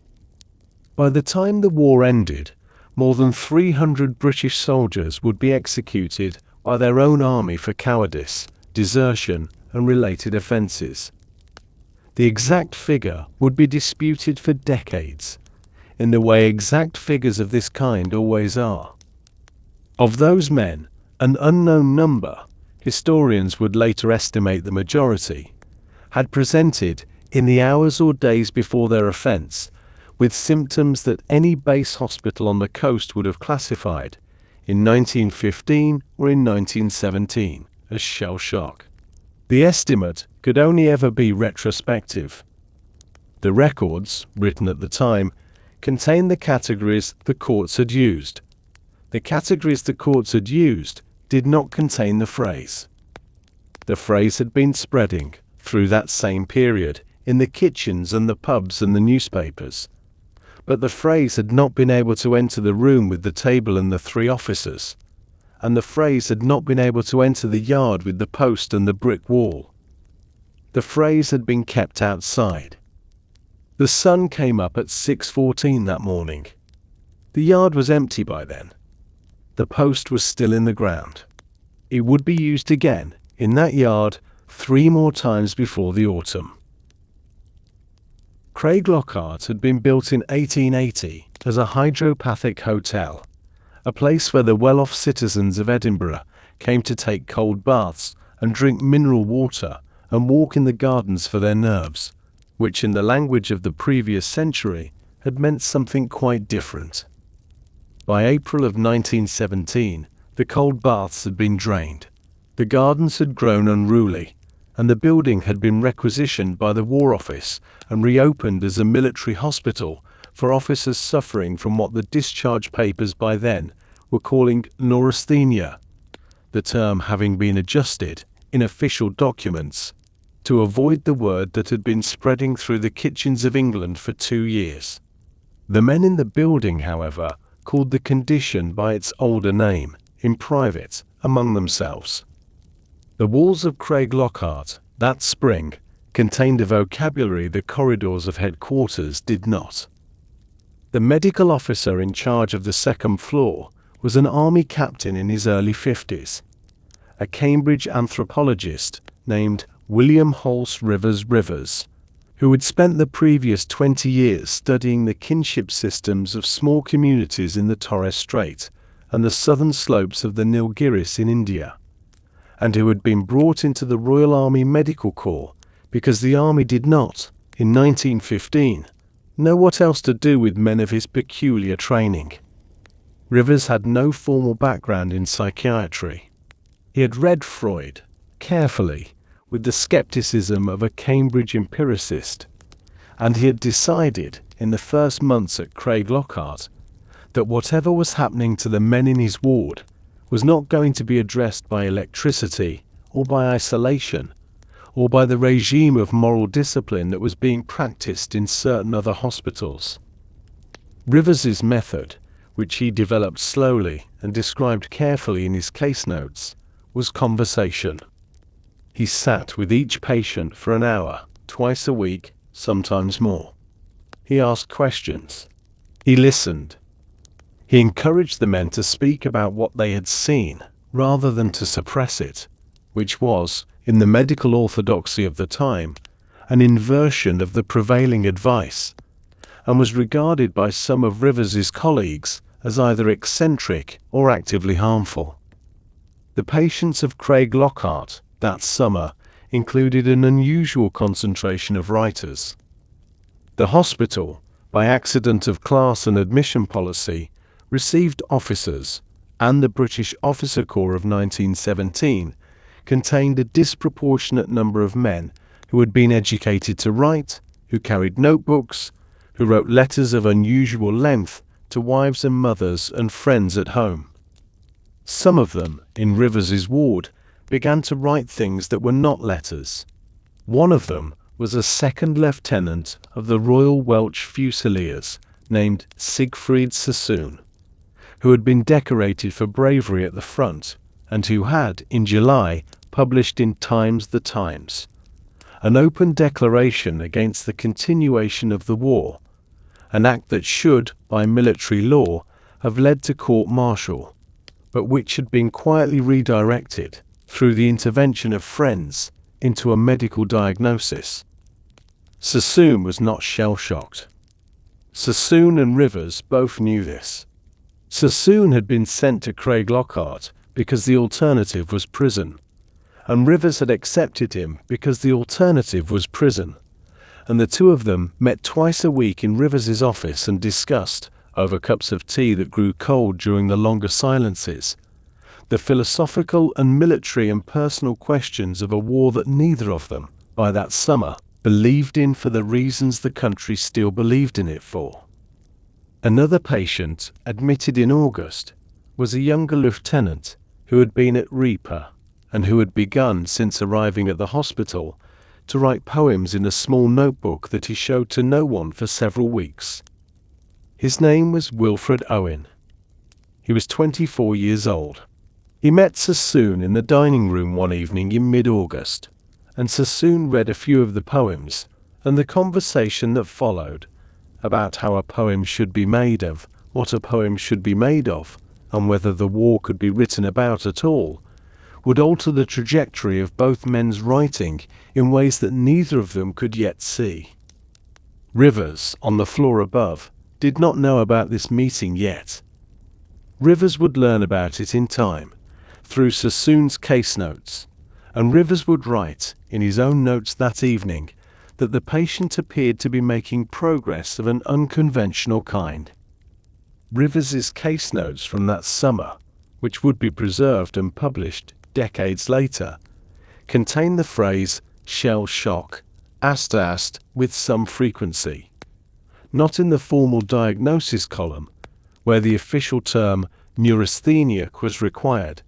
By the time the war ended, more than 300 British soldiers would be executed by their own army for cowardice, desertion, and related offences. The exact figure would be disputed for decades, in the way exact figures of this kind always are. Of those men, an unknown number, historians would later estimate the majority, had presented, in the hours or days before their offence, with symptoms that any base hospital on the coast would have classified, in 1915 or in 1917, as shell shock. The estimate could only ever be retrospective. The records, written at the time, contained the categories the courts had used. The categories the courts had used did not contain the phrase. The phrase had been spreading, through that same period, in the kitchens and the pubs and the newspapers. But the phrase had not been able to enter the room with the table and the 3 officers, and the phrase had not been able to enter the yard with the post and the brick wall. The phrase had been kept outside. The sun came up at 6:14 that morning. The yard was empty by then. The post was still in the ground. It would be used again, in that yard, 3 more times before the autumn. Craiglockhart had been built in 1880 as a hydropathic hotel, a place where the well-off citizens of Edinburgh came to take cold baths and drink mineral water and walk in the gardens for their nerves, which in the language of the previous century had meant something quite different. By April of 1917, the cold baths had been drained, the gardens had grown unruly, and the building had been requisitioned by the War Office and reopened as a military hospital for officers suffering from what the discharge papers by then were calling neurasthenia, the term having been adjusted, in official documents, to avoid the word that had been spreading through the kitchens of England for 2 years. The men in the building, however, called the condition by its older name, in private, among themselves. The walls of Craiglockhart, that spring, contained a vocabulary the corridors of headquarters did not. The medical officer in charge of the 2nd floor was an army captain in his early 50s, a Cambridge anthropologist named William Holmes Rivers, who had spent the previous 20 years studying the kinship systems of small communities in the Torres Strait and the southern slopes of the Nilgiris in India, and who had been brought into the Royal Army Medical Corps because the Army did not, in 1915, know what else to do with men of his peculiar training. Rivers had no formal background in psychiatry. He had read Freud carefully, with the skepticism of a Cambridge empiricist, and he had decided in the first months at Craiglockhart that whatever was happening to the men in his ward was not going to be addressed by electricity or by isolation or by the regime of moral discipline that was being practiced in certain other hospitals. Rivers's method, which he developed slowly and described carefully in his case notes, was conversation. He sat with each patient for an hour, twice a week, sometimes more. He asked questions. He listened. He encouraged the men to speak about what they had seen, rather than to suppress it, which was, in the medical orthodoxy of the time, an inversion of the prevailing advice, and was regarded by some of Rivers's colleagues as either eccentric or actively harmful. The patients of Craiglockhart that summer included an unusual concentration of writers. The hospital, by accident of class and admission policy, received officers, and the British Officer Corps of 1917 contained a disproportionate number of men who had been educated to write, who carried notebooks, who wrote letters of unusual length to wives and mothers and friends at home. Some of them, in Rivers's ward, began to write things that were not letters. One of them was a second lieutenant of the Royal Welsh Fusiliers named Siegfried Sassoon, who had been decorated for bravery at the front and who had, in July, published in The Times, an open declaration against the continuation of the war, an act that should, by military law, have led to court-martial, but which had been quietly redirected, through the intervention of friends, into a medical diagnosis. Sassoon was not shell-shocked. Sassoon and Rivers both knew this. Sassoon had been sent to Craiglockhart because the alternative was prison, and Rivers had accepted him because the alternative was prison, and the two of them met twice a week in Rivers's office and discussed, over cups of tea that grew cold during the longer silences, the philosophical and military and personal questions of a war that neither of them, by that summer, believed in for the reasons the country still believed in it for. Another patient, admitted in August, was a younger lieutenant who had been at Reaper and who had begun, since arriving at the hospital, to write poems in a small notebook that he showed to no one for several weeks. His name was Wilfred Owen. He was 24 years old. He met Sassoon in the dining room one evening in mid-August, and Sassoon read a few of the poems, and the conversation that followed, about how a poem should be made of, what a poem should be made of, and whether the war could be written about at all, would alter the trajectory of both men's writing in ways that neither of them could yet see. Rivers, on the floor above, did not know about this meeting yet. Rivers would learn about it in time, through Sassoon's case notes, and Rivers would write, in his own notes that evening, that the patient appeared to be making progress of an unconventional kind. Rivers's case notes from that summer, which would be preserved and published decades later, contain the phrase shell shock, with some frequency. Not in the formal diagnosis column, where the official term neurasthenia was required,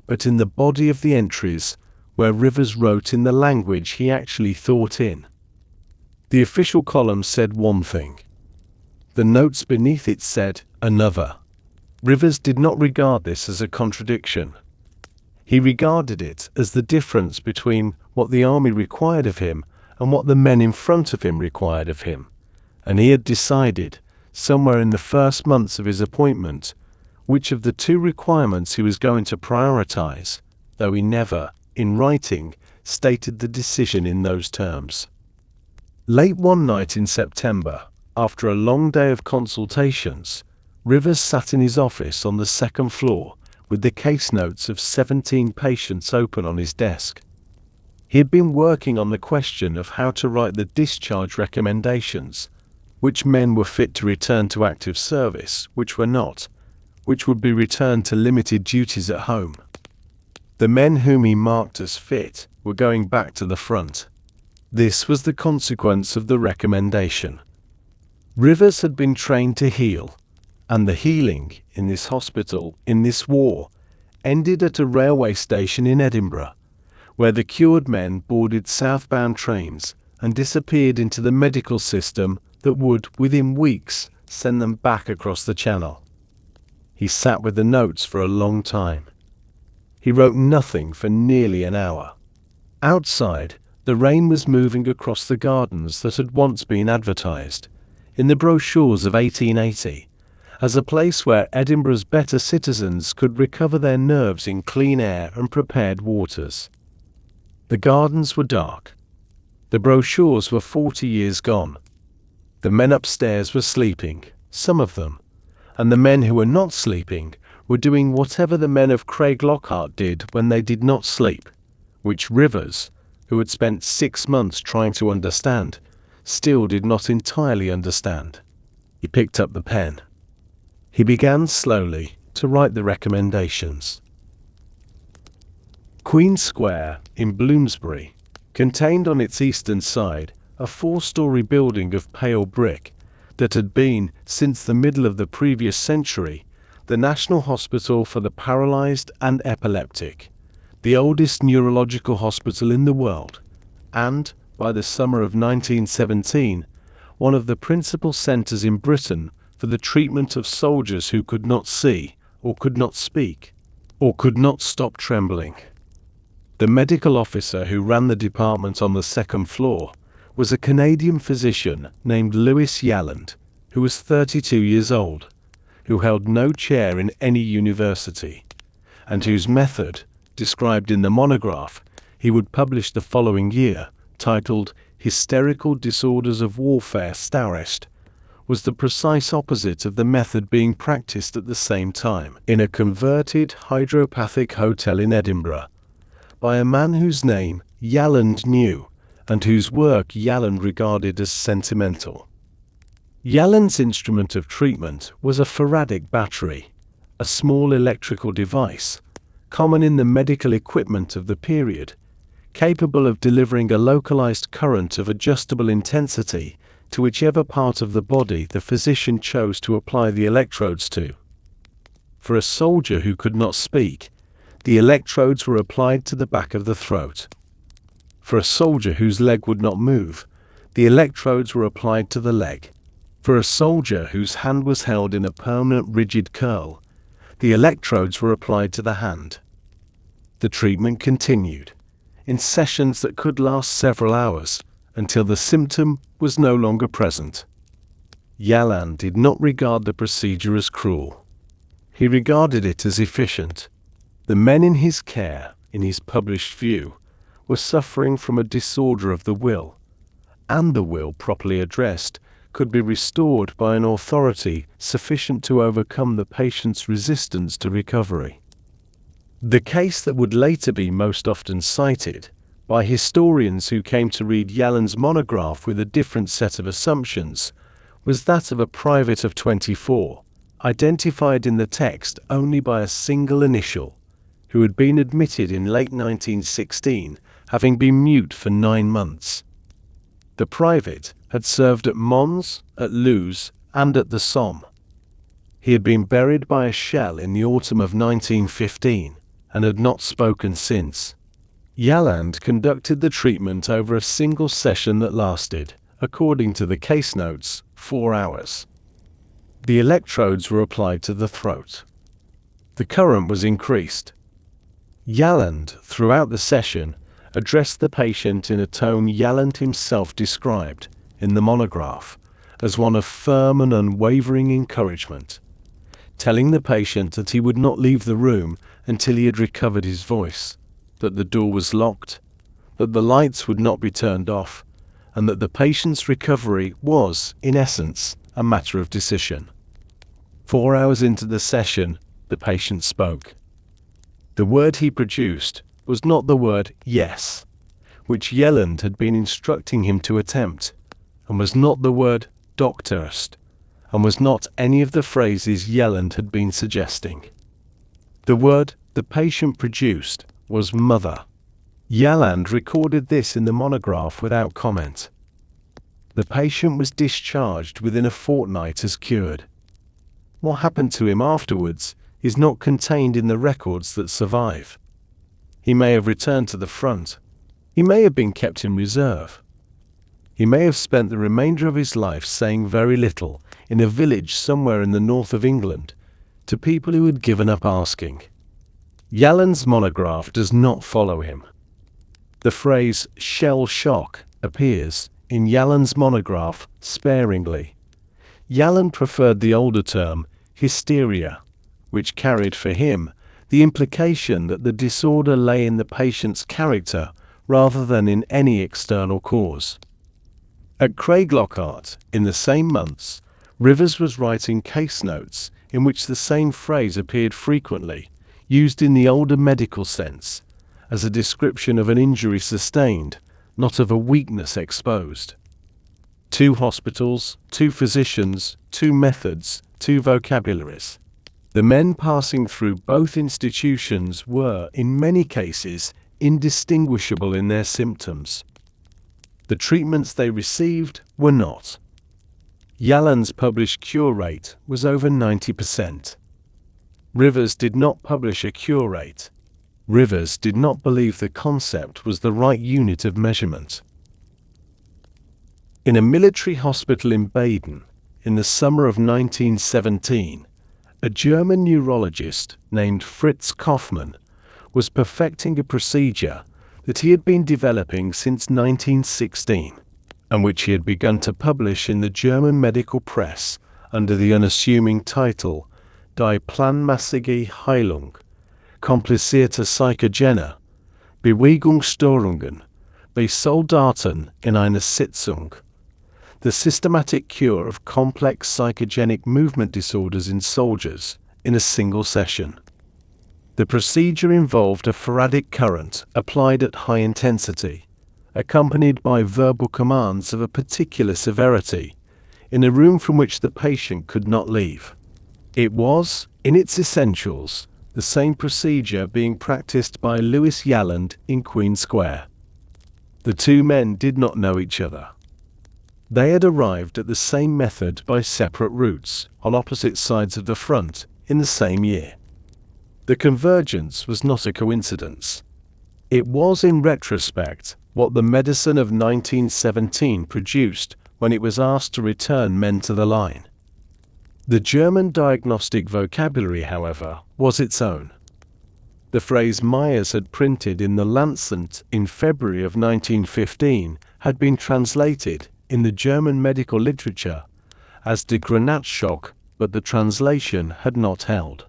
but in the body of the entries, where Rivers wrote in the language he actually thought in. The official column said one thing. The notes beneath it said another. Rivers did not regard this as a contradiction. He regarded it as the difference between what the army required of him and what the men in front of him required of him, and he had decided, somewhere in the first months of his appointment, which of the two requirements he was going to prioritize, though he never, in writing, stated the decision in those terms. Late one night in September, after a long day of consultations, Rivers sat in his office on the second floor with the case notes of 17 patients open on his desk. He had been working on the question of how to write the discharge recommendations, which men were fit to return to active service, which were not, which would be returned to limited duties at home. The men whom he marked as fit were going back to the front. This was the consequence of the recommendation. Rivers had been trained to heal, and the healing in this hospital, in this war, ended at a railway station in Edinburgh, where the cured men boarded southbound trains and disappeared into the medical system that would, within weeks, send them back across the channel. He sat with the notes for a long time. He wrote nothing for nearly an hour. Outside, the rain was moving across the gardens that had once been advertised, in the brochures of 1880, as a place where Edinburgh's better citizens could recover their nerves in clean air and prepared waters. The gardens were dark. The brochures were 40 years gone. The men upstairs were sleeping, some of them, and the men who were not sleeping were doing whatever the men of Craiglockhart did when they did not sleep, which Rivers, who had spent 6 months trying to understand, still did not entirely understand. He picked up the pen. He began slowly to write the recommendations. Queen Square in Bloomsbury contained on its eastern side a 4-story building of pale brick that had been, since the middle of the previous century, the National Hospital for the Paralysed and Epileptic, the oldest neurological hospital in the world, and, by the summer of 1917, one of the principal centres in Britain for the treatment of soldiers who could not see, or could not speak, or could not stop trembling. The medical officer who ran the department on the second floor was a Canadian physician named Lewis Yalland, who was 32 years old, who held no chair in any university, and whose method, described in the monograph he would publish the following year, titled Hysterical Disorders of Warfare Starest, was the precise opposite of the method being practiced at the same time in a converted hydropathic hotel in Edinburgh by a man whose name Yalland knew and whose work Yalland regarded as sentimental. Yalland's instrument of treatment was a Faradic battery, a small electrical device, common in the medical equipment of the period, capable of delivering a localized current of adjustable intensity to whichever part of the body the physician chose to apply the electrodes to. For a soldier who could not speak, the electrodes were applied to the back of the throat. For a soldier whose leg would not move, the electrodes were applied to the leg. For a soldier whose hand was held in a permanent rigid curl, the electrodes were applied to the hand. The treatment continued, in sessions that could last several hours, until the symptom was no longer present. Yalland did not regard the procedure as cruel. He regarded it as efficient. The men in his care, in his published view, were suffering from a disorder of the will, and the will, properly addressed, could be restored by an authority sufficient to overcome the patient's resistance to recovery. The case that would later be most often cited by historians who came to read Yalland's monograph with a different set of assumptions was that of a private of 24, identified in the text only by a single initial, who had been admitted in late 1916, having been mute for 9 months. The private had served at Mons, at Luz, and at the Somme. He had been buried by a shell in the autumn of 1915, and had not spoken since. Yalland conducted the treatment over a single session that lasted, according to the case notes, 4 hours. The electrodes were applied to the throat. The current was increased. Yalland, throughout the session, addressed the patient in a tone Yalland himself described, in the monograph, as one of firm and unwavering encouragement, telling the patient that he would not leave the room until he had recovered his voice, that the door was locked, that the lights would not be turned off, and that the patient's recovery was, in essence, a matter of decision. 4 hours into the session, the patient spoke. The word he produced was not the word yes, which Yelland had been instructing him to attempt, and was not the word doctorst, and was not any of the phrases Yelland had been suggesting. The word the patient produced was mother. Yelland recorded this in the monograph without comment. The patient was discharged within a fortnight as cured. What happened to him afterwards is not contained in the records that survive. He may have returned to the front. He may have been kept in reserve. He may have spent the remainder of his life saying very little in a village somewhere in the north of England to people who had given up asking. Yelland's monograph does not follow him. The phrase shell shock appears in Yelland's monograph sparingly. Yelland preferred the older term hysteria, which carried for him the implication that the disorder lay in the patient's character rather than in any external cause. At Craiglockhart, in the same months, Rivers was writing case notes in which the same phrase appeared frequently, used in the older medical sense, as a description of an injury sustained, not of a weakness exposed. 2 hospitals, 2 physicians, 2 methods, 2 vocabularies. The men passing through both institutions were, in many cases, indistinguishable in their symptoms. The treatments they received were not. Yelland's published cure rate was over 90%. Rivers did not publish a cure rate. Rivers did not believe the concept was the right unit of measurement. In a military hospital in Baden, in the summer of 1917, a German neurologist named Fritz Kaufmann was perfecting a procedure that he had been developing since 1916, and which he had begun to publish in the German medical press under the unassuming title Die planmäßige Heilung, komplizierte Psychogene, Bewegungsstörungen, bei Soldaten in einer Sitzung, the systematic cure of complex psychogenic movement disorders in soldiers in a single session. The procedure involved a faradic current applied at high intensity, accompanied by verbal commands of a particular severity, in a room from which the patient could not leave. It was, in its essentials, the same procedure being practiced by Louis Yelland in Queen Square. The 2 men did not know each other. They had arrived at the same method by separate routes, on opposite sides of the front, in the same year. The convergence was not a coincidence. It was, in retrospect, what the medicine of 1917 produced when it was asked to return men to the line. The German diagnostic vocabulary, however, was its own. The phrase Myers had printed in the Lancet in February of 1915 had been translated in the German medical literature as de Granatschock, but the translation had not held.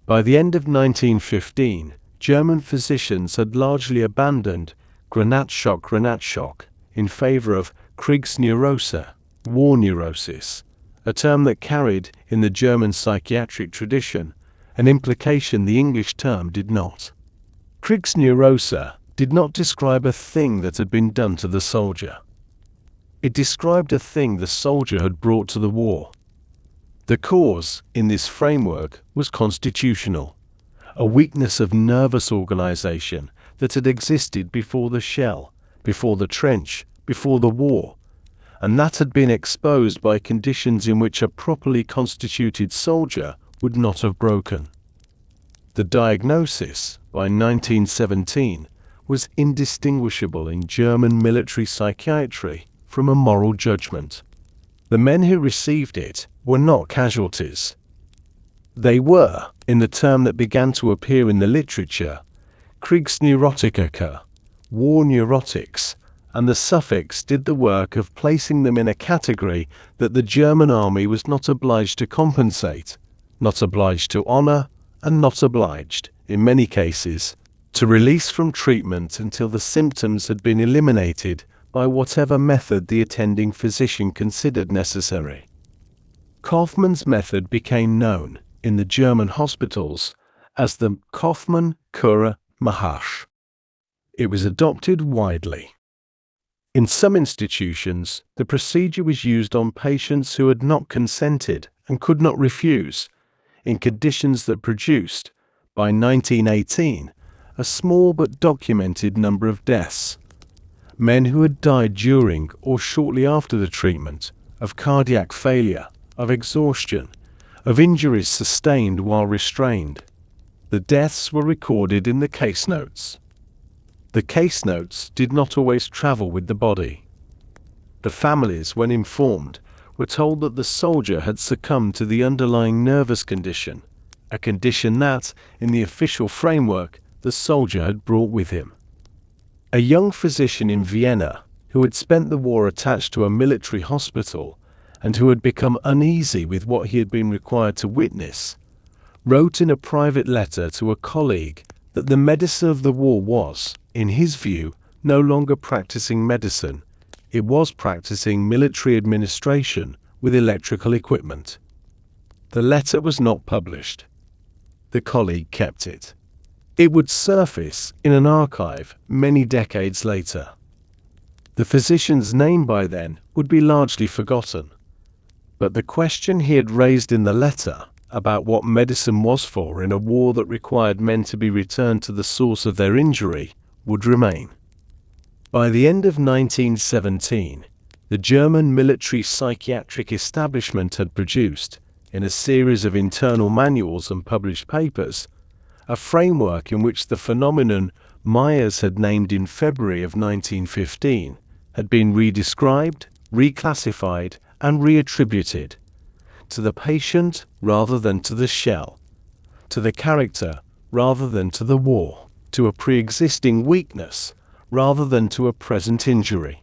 By the end of 1915, German physicians had largely abandoned Granatschock in favor of Kriegsneurose, war neurosis, a term that carried, in the German psychiatric tradition, an implication the English term did not. Kriegsneurose did not describe a thing that had been done to the soldier. It described a thing the soldier had brought to the war. The cause, in this framework, was constitutional, a weakness of nervous organization that had existed before the shell, before the trench, before the war, and that had been exposed by conditions in which a properly constituted soldier would not have broken. The diagnosis, by 1917, was indistinguishable in German military psychiatry from a moral judgment. The men who received it were not casualties. They were, in the term that began to appear in the literature, Kriegsneurotiker, war neurotics, and the suffix did the work of placing them in a category that the German army was not obliged to compensate, not obliged to honor, and not obliged, in many cases, to release from treatment until the symptoms had been eliminated by whatever method the attending physician considered necessary. Kaufmann's method became known in the German hospitals as the Kaufmann-Cure-Massage. It was adopted widely. In some institutions, the procedure was used on patients who had not consented and could not refuse, in conditions that produced, by 1918, a small but documented number of deaths. Men who had died during or shortly after the treatment, of cardiac failure, of exhaustion, of injuries sustained while restrained. The deaths were recorded in the case notes. The case notes did not always travel with the body. The families, when informed, were told that the soldier had succumbed to the underlying nervous condition, a condition that, in the official framework, the soldier had brought with him. A young physician in Vienna, who had spent the war attached to a military hospital and who had become uneasy with what he had been required to witness, wrote in a private letter to a colleague that the medicine of the war was, in his view, no longer practicing medicine. It was practicing military administration with electrical equipment. The letter was not published. The colleague kept it. It would surface in an archive many decades later. The physician's name by then would be largely forgotten. But the question he had raised in the letter about what medicine was for in a war that required men to be returned to the source of their injury would remain. By the end of 1917, the German military psychiatric establishment had produced, in a series of internal manuals and published papers, a framework in which the phenomenon Myers had named in February of 1915 had been redescribed, reclassified, and reattributed to the patient rather than to the shell, to the character rather than to the war, to a pre-existing weakness rather than to a present injury.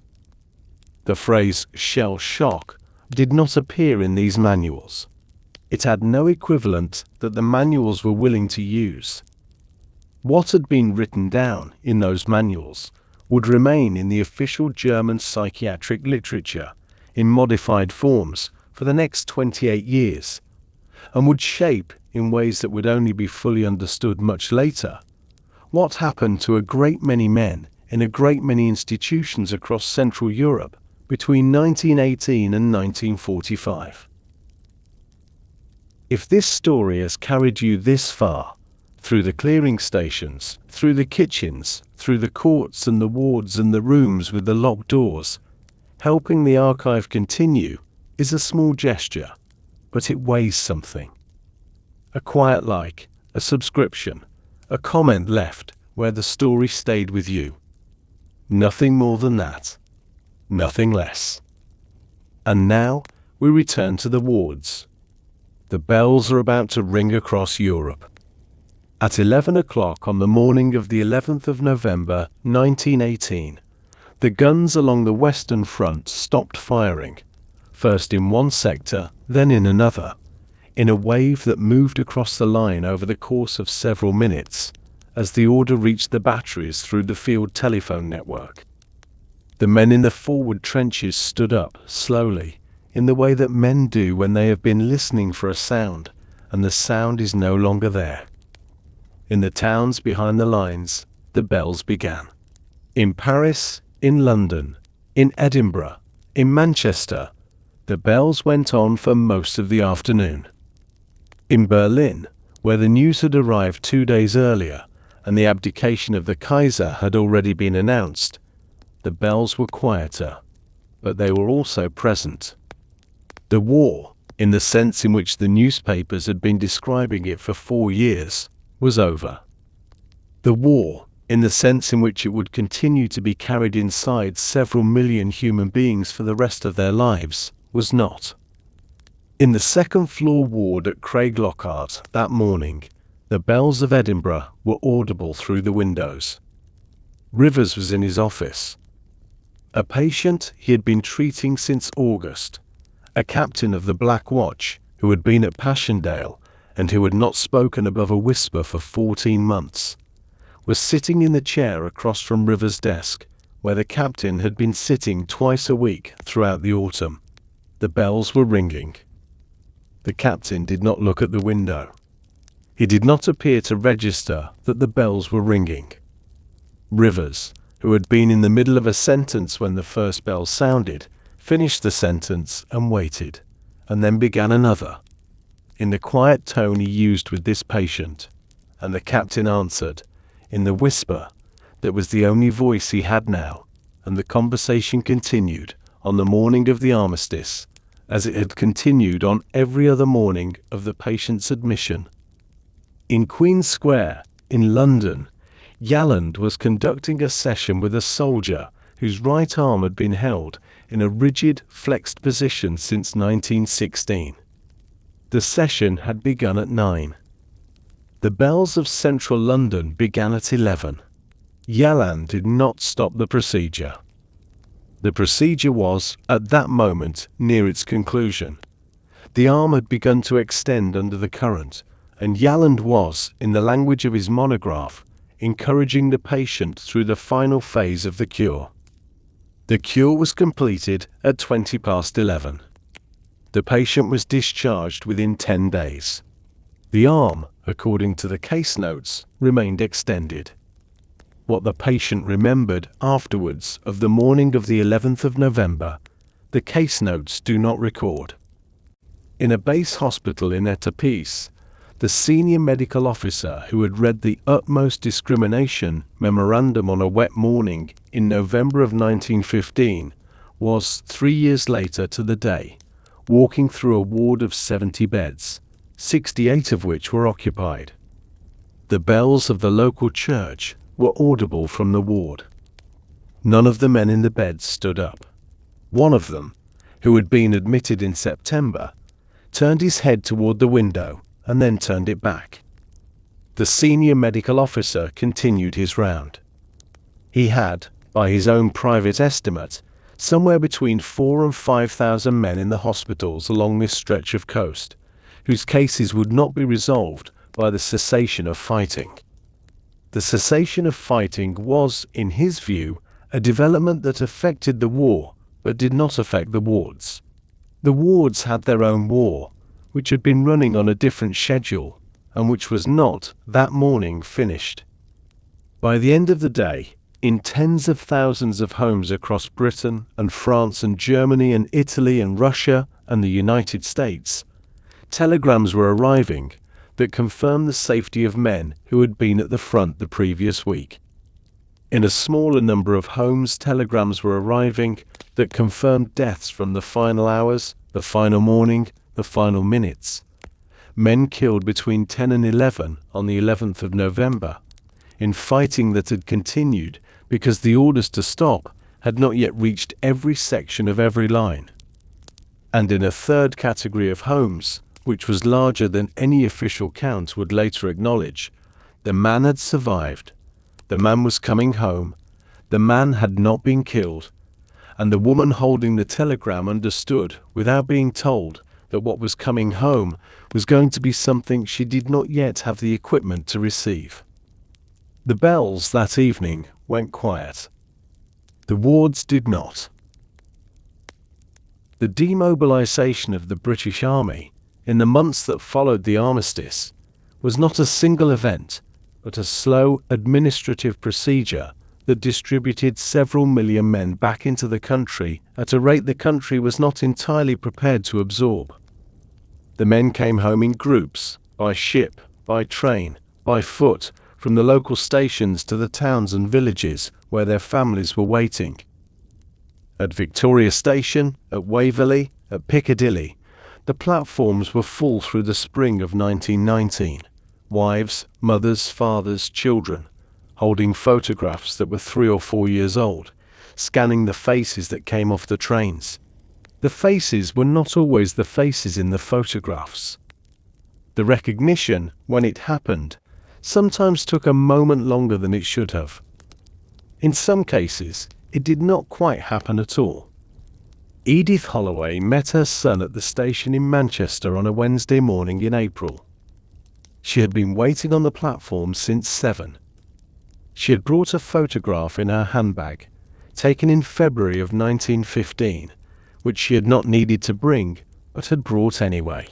The phrase shell shock did not appear in these manuals. It had no equivalent that the manuals were willing to use. What had been written down in those manuals would remain in the official German psychiatric literature in modified forms for the next 28 years, and would shape, in ways that would only be fully understood much later, what happened to a great many men in a great many institutions across Central Europe between 1918 and 1945. If this story has carried you this far, through the clearing stations, through the kitchens, through the courts and the wards and the rooms with the locked doors, helping the archive continue is a small gesture, but it weighs something. A quiet like, a subscription, a comment left where the story stayed with you. Nothing more than that. Nothing less. And now we return to the wards. The bells are about to ring across Europe. At 11 o'clock on the morning of the 11th of November, 1918, the guns along the Western Front stopped firing, first in one sector, then in another, in a wave that moved across the line over the course of several minutes, as the order reached the batteries through the field telephone network. The men in the forward trenches stood up, slowly, in the way that men do when they have been listening for a sound, and the sound is no longer there. In the towns behind the lines, the bells began. In Paris, in London, in Edinburgh, in Manchester, the bells went on for most of the afternoon. In Berlin, where the news had arrived 2 days earlier, and the abdication of the Kaiser had already been announced, the bells were quieter, but they were also present. The war, in the sense in which the newspapers had been describing it for 4 years, was over. The war, in the sense in which it would continue to be carried inside several million human beings for the rest of their lives, was not. In the second-floor ward at Craiglockhart that morning, the bells of Edinburgh were audible through the windows. Rivers was in his office. A patient he had been treating since August, a captain of the Black Watch who had been at Passchendaele and who had not spoken above a whisper for 14 months, was sitting in the chair across from Rivers' desk, where the captain had been sitting twice a week throughout the autumn. The bells were ringing. The captain did not look at the window. He did not appear to register that the bells were ringing. Rivers, who had been in the middle of a sentence when the first bell sounded, finished the sentence and waited, and then began another, in the quiet tone he used with this patient, and the captain answered, in the whisper that was the only voice he had now, and the conversation continued on the morning of the armistice, as it had continued on every other morning of the patient's admission. In Queen Square, in London, Yalland was conducting a session with a soldier whose right arm had been held in a rigid, flexed position since 1916. The session had begun at 9. The bells of central London began at 11. Yalland did not stop the procedure. The procedure was, at that moment, near its conclusion. The arm had begun to extend under the current, and Yalland was, in the language of his monograph, encouraging the patient through the final phase of the cure. The cure was completed at 20 past 11. The patient was discharged within 10 days. The arm, according to the case notes, remained extended. What the patient remembered afterwards of the morning of the 11th of November, the case notes do not record. In a base hospital in Étampes, the senior medical officer who had read the utmost discrimination memorandum on a wet morning in November of 1915 was, 3 years later to the day, walking through a ward of 70 beds, 68 of which were occupied. The bells of the local church were audible from the ward. None of the men in the beds stood up. One of them, who had been admitted in September, turned his head toward the window and then turned it back. The senior medical officer continued his round. He had, by his own private estimate, somewhere between 4,000 and 5,000 men in the hospitals along this stretch of coast, whose cases would not be resolved by the cessation of fighting. The cessation of fighting was, in his view, a development that affected the war, but did not affect the wards. The wards had their own war, which had been running on a different schedule, and which was not, that morning, finished. By the end of the day, in tens of thousands of homes across Britain and France and Germany and Italy and Russia and the United States, telegrams were arriving that confirmed the safety of men who had been at the front the previous week. In a smaller number of homes, telegrams were arriving that confirmed deaths from the final hours, the final morning, the final minutes. Men killed between 10 and 11 on the 11th of November, in fighting that had continued because the orders to stop had not yet reached every section of every line. And in a third category of homes, which was larger than any official count would later acknowledge, the man had survived, the man was coming home, the man had not been killed, and the woman holding the telegram understood, without being told, that what was coming home was going to be something she did not yet have the equipment to receive. The bells that evening went quiet. The wards did not. The demobilization of the British Army, in the months that followed the armistice, was not a single event, but a slow administrative procedure that distributed several million men back into the country at a rate the country was not entirely prepared to absorb. The men came home in groups, by ship, by train, by foot, from the local stations to the towns and villages where their families were waiting. At Victoria Station, at Waverley, at Piccadilly, the platforms were full through the spring of 1919. Wives, mothers, fathers, children, holding photographs that were 3 or 4 years old, scanning the faces that came off the trains. The faces were not always the faces in the photographs. The recognition, when it happened, sometimes took a moment longer than it should have. In some cases, it did not quite happen at all. Edith Holloway met her son at the station in Manchester on a Wednesday morning in April. She had been waiting on the platform since 7. She had brought a photograph in her handbag, taken in February of 1915, which she had not needed to bring, but had brought anyway.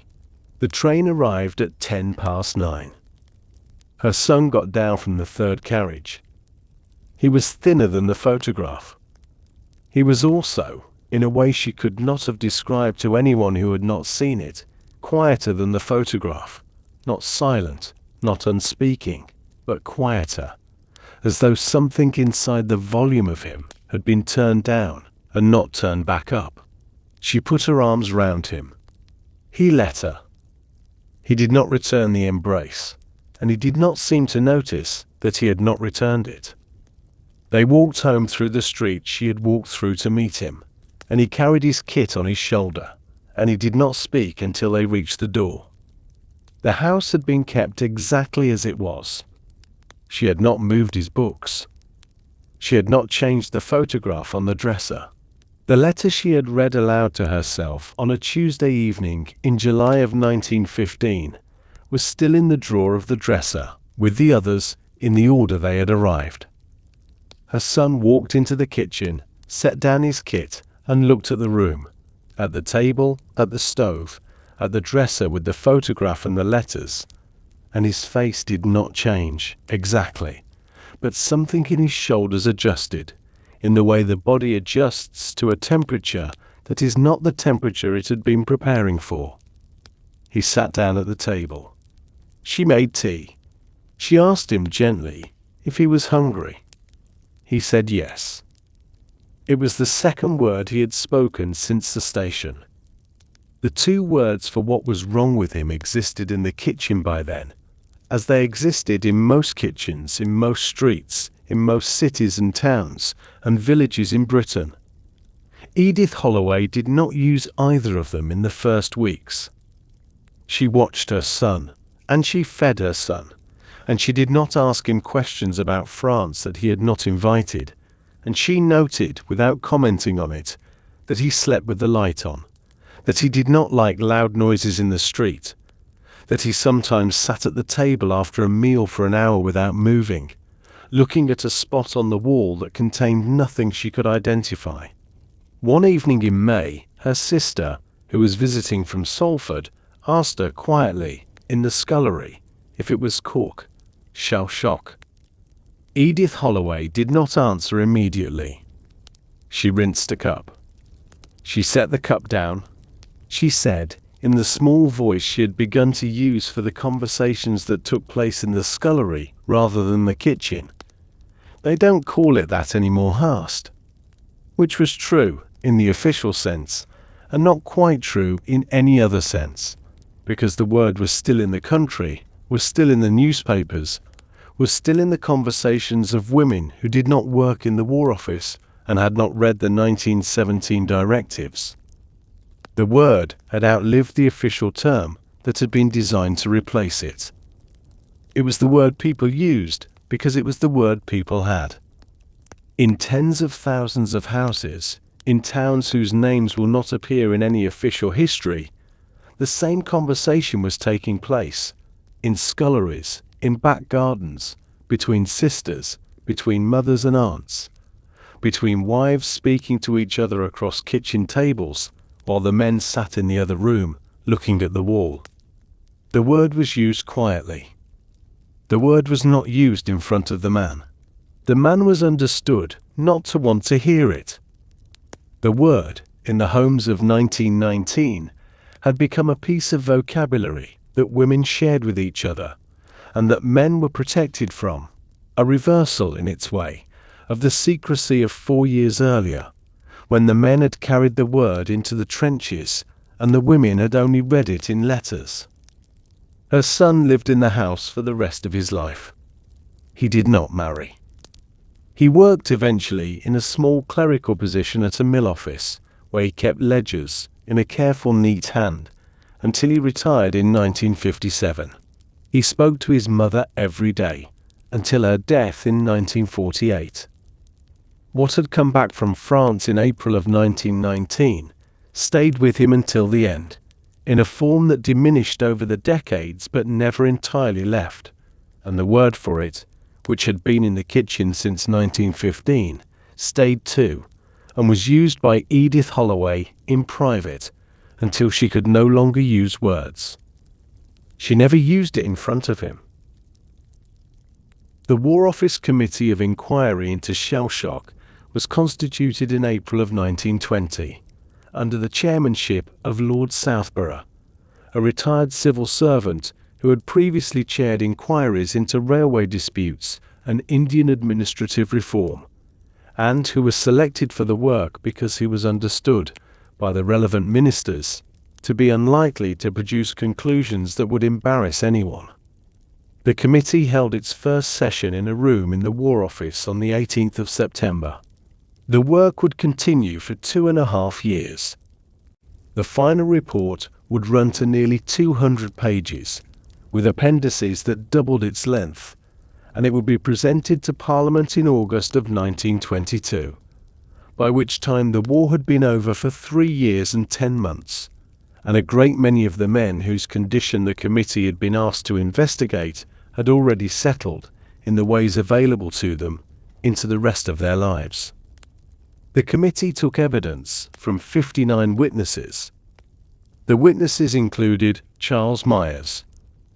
The train arrived at 9:10. Her son got down from the third carriage. He was thinner than the photograph. He was also, in a way she could not have described to anyone who had not seen it, quieter than the photograph, not silent, not unspeaking, but quieter, as though something inside the volume of him had been turned down and not turned back up. She put her arms round him. He let her. He did not return the embrace, and he did not seem to notice that he had not returned it. They walked home through the street she had walked through to meet him, and he carried his kit on his shoulder, and he did not speak until they reached the door. The house had been kept exactly as it was. She had not moved his books. She had not changed the photograph on the dresser. The letter she had read aloud to herself on a Tuesday evening in July of 1915 was still in the drawer of the dresser, with the others in the order they had arrived. Her son walked into the kitchen, set down his kit, and looked at the room, at the table, at the stove, at the dresser with the photograph and the letters, and his face did not change exactly, but something in his shoulders adjusted, in the way the body adjusts to a temperature that is not the temperature it had been preparing for. He sat down at the table. She made tea. She asked him gently if he was hungry. He said yes. It was the second word he had spoken since the station. The two words for what was wrong with him existed in the kitchen by then, as they existed in most kitchens, in most streets, in most cities and towns and villages in Britain. Edith Holloway did not use either of them in the first weeks. She watched her son, and she fed her son, and she did not ask him questions about France that he had not invited, and she noted, without commenting on it, that he slept with the light on, that he did not like loud noises in the street, that he sometimes sat at the table after a meal for an hour without moving, looking at a spot on the wall that contained nothing she could identify. One evening in May, her sister, who was visiting from Salford, asked her quietly, in the scullery, if it was cork, shell-shock. Edith Holloway did not answer immediately. She rinsed a cup. She set the cup down. She said, in the small voice she had begun to use for the conversations that took place in the scullery rather than the kitchen, "They don't call it that anymore, Hurst." Which was true in the official sense, and not quite true in any other sense, because the word was still in the country, was still in the newspapers, was still in the conversations of women who did not work in the War Office and had not read the 1917 directives. The word had outlived the official term that had been designed to replace it. It was the word people used because it was the word people had. In tens of thousands of houses, in towns whose names will not appear in any official history, the same conversation was taking place, in sculleries, in back gardens, between sisters, between mothers and aunts, between wives speaking to each other across kitchen tables, while the men sat in the other room, looking at the wall. The word was used quietly. The word was not used in front of the man. The man was understood not to want to hear it. The word, in the homes of 1919, had become a piece of vocabulary that women shared with each other, and that men were protected from, a reversal in its way of the secrecy of 4 years earlier, when the men had carried the word into the trenches and the women had only read it in letters. Her son lived in the house for the rest of his life. He did not marry. He worked eventually in a small clerical position at a mill office, where he kept ledgers in a careful, neat hand, until he retired in 1957. He spoke to his mother every day, until her death in 1948. What had come back from France in April of 1919 stayed with him until the end, in a form that diminished over the decades but never entirely left, and the word for it, which had been in the kitchen since 1915, stayed too, and was used by Edith Holloway in private until she could no longer use words. She never used it in front of him. The War Office Committee of Inquiry into Shell Shock was constituted in April of 1920, under the chairmanship of Lord Southborough, a retired civil servant who had previously chaired inquiries into railway disputes and Indian administrative reform, and who was selected for the work because he was understood by the relevant ministers to be unlikely to produce conclusions that would embarrass anyone. The committee held its first session in a room in the War Office on the 18th of September. The work would continue for 2.5 years. The final report would run to nearly 200 pages, with appendices that doubled its length, and it would be presented to Parliament in August of 1922, by which time the war had been over for 3 years and 10 months, and a great many of the men whose condition the committee had been asked to investigate had already settled, in the ways available to them, into the rest of their lives. The committee took evidence from 59 witnesses. The witnesses included Charles Myers,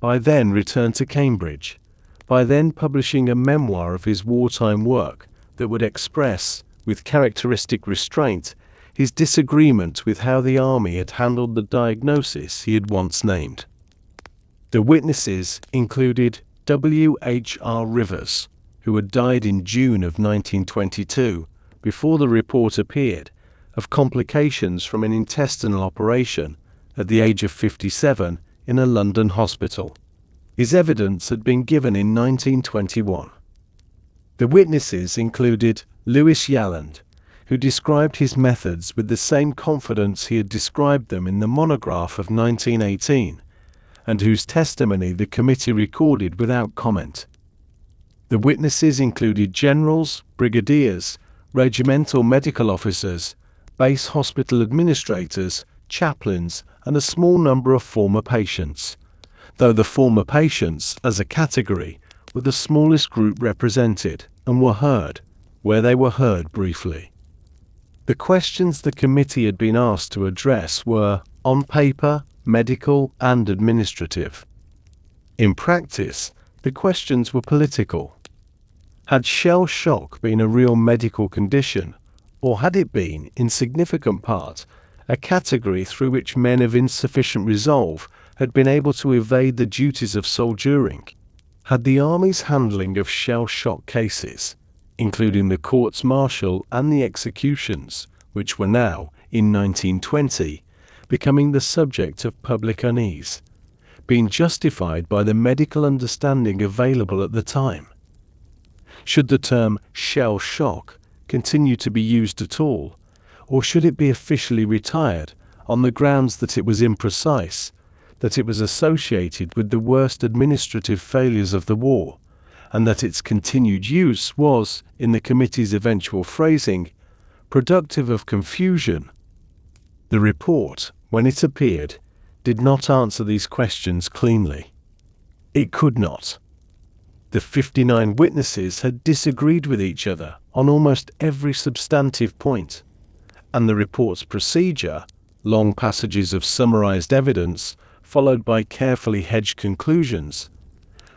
by then returned to Cambridge, by then publishing a memoir of his wartime work that would express, with characteristic restraint, his disagreement with how the army had handled the diagnosis he had once named. The witnesses included W.H.R. Rivers, who had died in June of 1922, before the report appeared, of complications from an intestinal operation at the age of 57 in a London hospital. His evidence had been given in 1921. The witnesses included Lewis Yalland, who described his methods with the same confidence he had described them in the monograph of 1918, and whose testimony the committee recorded without comment. The witnesses included generals, brigadiers, regimental medical officers, base hospital administrators, chaplains, and a small number of former patients, though the former patients, as a category, were the smallest group represented and were heard, where they were heard briefly. The questions the committee had been asked to address were, on paper, medical and administrative. In practice, the questions were political. Had shell shock been a real medical condition, or had it been, in significant part, a category through which men of insufficient resolve had been able to evade the duties of soldiering? Had the Army's handling of shell shock cases, including the courts-martial and the executions, which were now, in 1920, becoming the subject of public unease, been justified by the medical understanding available at the time? Should the term shell shock continue to be used at all, or should it be officially retired on the grounds that it was imprecise, that it was associated with the worst administrative failures of the war, and that its continued use was, in the committee's eventual phrasing, productive of confusion? The report, when it appeared, did not answer these questions cleanly. It could not. The 59 witnesses had disagreed with each other on almost every substantive point, and the report's procedure, long passages of summarized evidence followed by carefully hedged conclusions,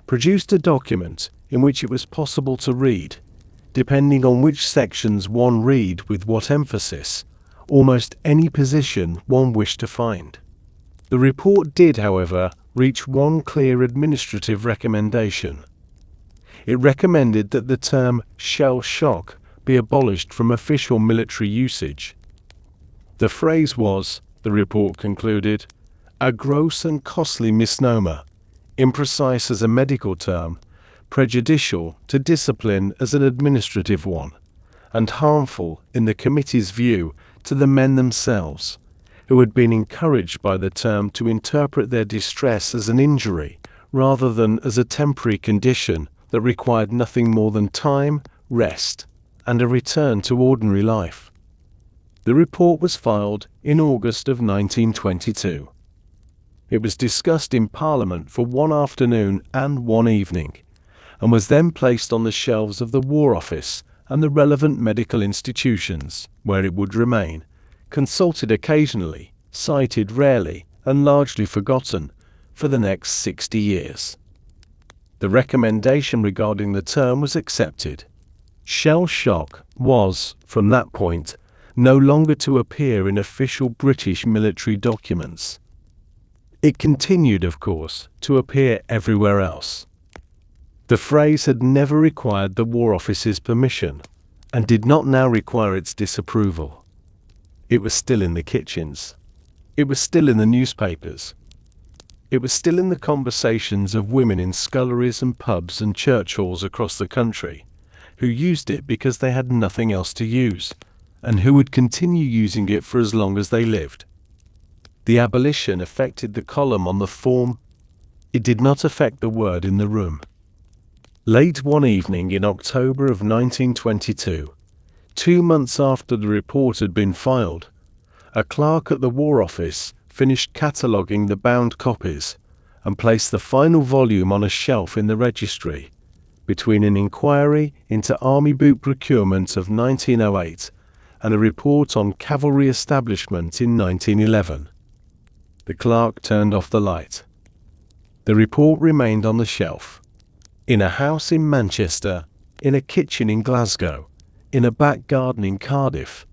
produced a document in which it was possible to read, depending on which sections one read with what emphasis, almost any position one wished to find. The report did, however, reach one clear administrative recommendation. It recommended that the term shell shock be abolished from official military usage. The phrase was, the report concluded, a gross and costly misnomer, imprecise as a medical term, prejudicial to discipline as an administrative one, and harmful, in the committee's view, to the men themselves, who had been encouraged by the term to interpret their distress as an injury rather than as a temporary condition that required nothing more than time, rest, and a return to ordinary life. The report was filed in August of 1922. It was discussed in Parliament for one afternoon and one evening, and was then placed on the shelves of the War Office and the relevant medical institutions, where it would remain, consulted occasionally, cited rarely, and largely forgotten, for the next 60 years. The recommendation regarding the term was accepted. Shell shock was, from that point, no longer to appear in official British military documents. It continued, of course, to appear everywhere else. The phrase had never required the War Office's permission, and did not now require its disapproval. It was still in the kitchens. It was still in the newspapers. It was still in the conversations of women in sculleries and pubs and church halls across the country, who used it because they had nothing else to use, and who would continue using it for as long as they lived. The abolition affected the column on the form. It did not affect the word in the room. Late one evening in October of 1922, 2 months after the report had been filed, a clerk at the War Office finished cataloguing the bound copies and placed the final volume on a shelf in the registry, between an inquiry into army boot procurement of 1908 and a report on cavalry establishment in 1911. The clerk turned off the light. The report remained on the shelf. In a house in Manchester, in a kitchen in Glasgow, in a back garden in Cardiff,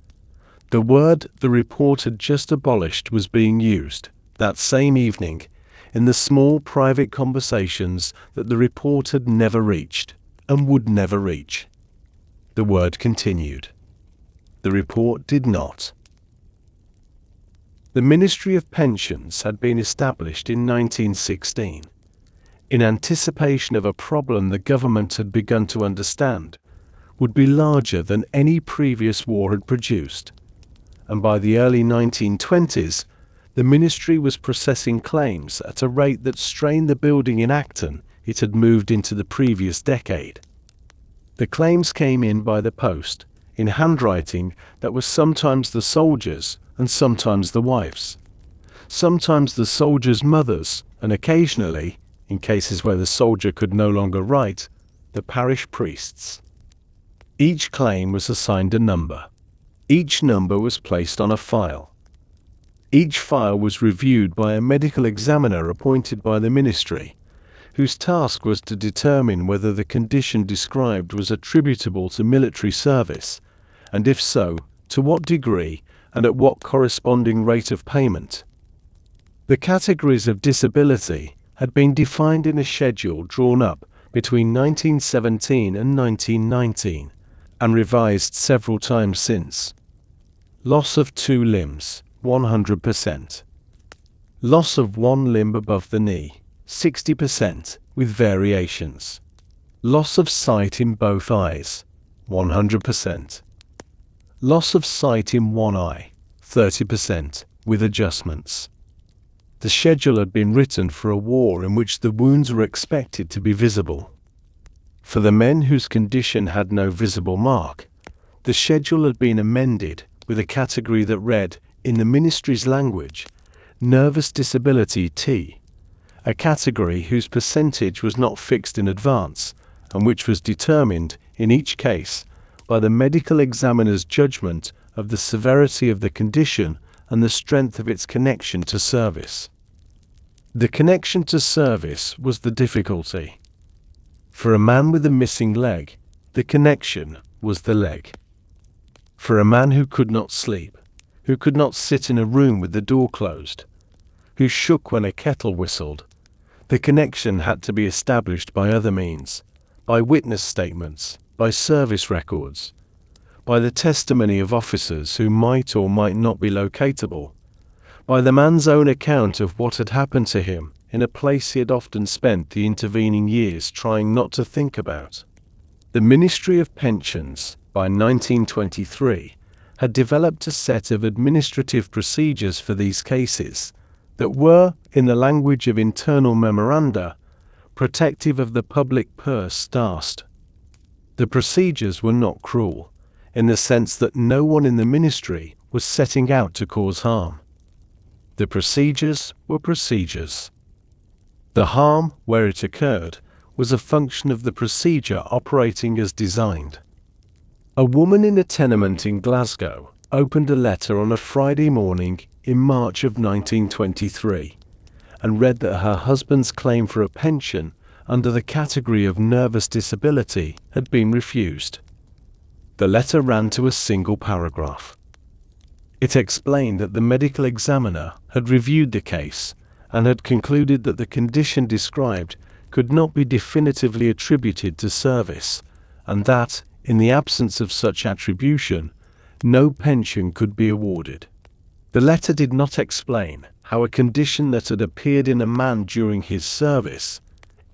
the word the report had just abolished was being used, that same evening, in the small private conversations that the report had never reached, and would never reach. The word continued. The report did not. The Ministry of Pensions had been established in 1916, in anticipation of a problem the government had begun to understand would be larger than any previous war had produced, and by the early 1920s, the ministry was processing claims at a rate that strained the building in Acton it had moved into the previous decade. The claims came in by the post, in handwriting that was sometimes the soldiers' and sometimes the wives', sometimes the soldiers' mothers', and occasionally, in cases where the soldier could no longer write, the parish priest's. Each claim was assigned a number. Each number was placed on a file. Each file was reviewed by a medical examiner appointed by the ministry, whose task was to determine whether the condition described was attributable to military service, and if so, to what degree and at what corresponding rate of payment. The categories of disability had been defined in a schedule drawn up between 1917 and 1919, and revised several times since. Loss of 2 limbs, 100%. Loss of 1 limb above the knee, 60%, with variations. Loss of sight in both eyes, 100%. Loss of sight in one eye, 30%, with adjustments. The schedule had been written for a war in which the wounds were expected to be visible. For the men whose condition had no visible mark, the schedule had been amended with a category that read, in the ministry's language, nervous disability T, a category whose percentage was not fixed in advance, and which was determined, in each case, by the medical examiner's judgment of the severity of the condition and the strength of its connection to service. The connection to service was the difficulty. For a man with a missing leg, the connection was the leg. For a man who could not sleep, who could not sit in a room with the door closed, who shook when a kettle whistled, the connection had to be established by other means, by witness statements, by service records, by the testimony of officers who might or might not be locatable, by the man's own account of what had happened to him in a place he had often spent the intervening years trying not to think about. The Ministry of Pensions, by 1923, had developed a set of administrative procedures for these cases that were, in the language of internal memoranda, protective of the public purse starched. The procedures were not cruel, in the sense that no one in the ministry was setting out to cause harm. The procedures were procedures. The harm, where it occurred, was a function of the procedure operating as designed. A woman in a tenement in Glasgow opened a letter on a Friday morning in March of 1923 and read that her husband's claim for a pension under the category of nervous disability had been refused. The letter ran to a single paragraph. It explained that the medical examiner had reviewed the case and had concluded that the condition described could not be definitively attributed to service, and that, in the absence of such attribution, no pension could be awarded. The letter did not explain how a condition that had appeared in a man during his service,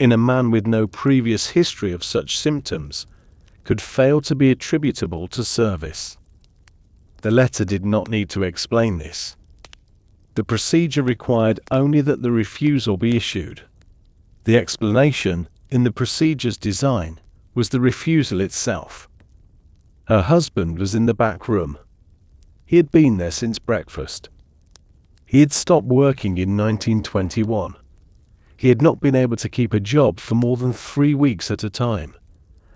in a man with no previous history of such symptoms, could fail to be attributable to service. The letter did not need to explain this. The procedure required only that the refusal be issued. The explanation, in the procedure's design, was the refusal itself. Her husband was in the back room. He had been there since breakfast. He had stopped working in 1921. He had not been able to keep a job for more than 3 weeks at a time,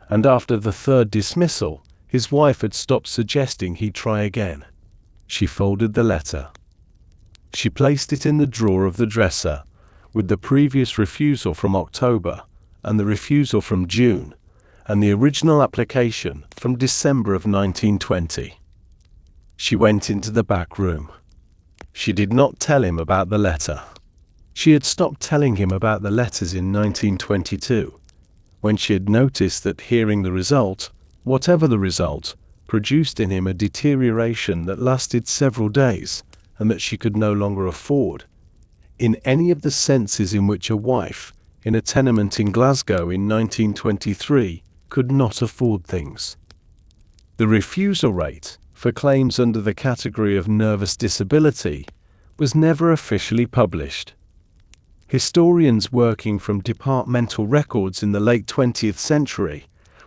and after the third dismissal, his wife had stopped suggesting he try again. She folded the letter. She placed it in the drawer of the dresser, with the previous refusal from October, and the refusal from June, and the original application from December of 1920. She went into the back room. She did not tell him about the letter. She had stopped telling him about the letters in 1922, when she had noticed that hearing the result, whatever the result, produced in him a deterioration that lasted several days, and that she could no longer afford, in any of the senses in which a wife, in a tenement in Glasgow in 1923, could not afford things. The refusal rate for claims under the category of nervous disability was never officially published. Historians working from departmental records in the late 20th century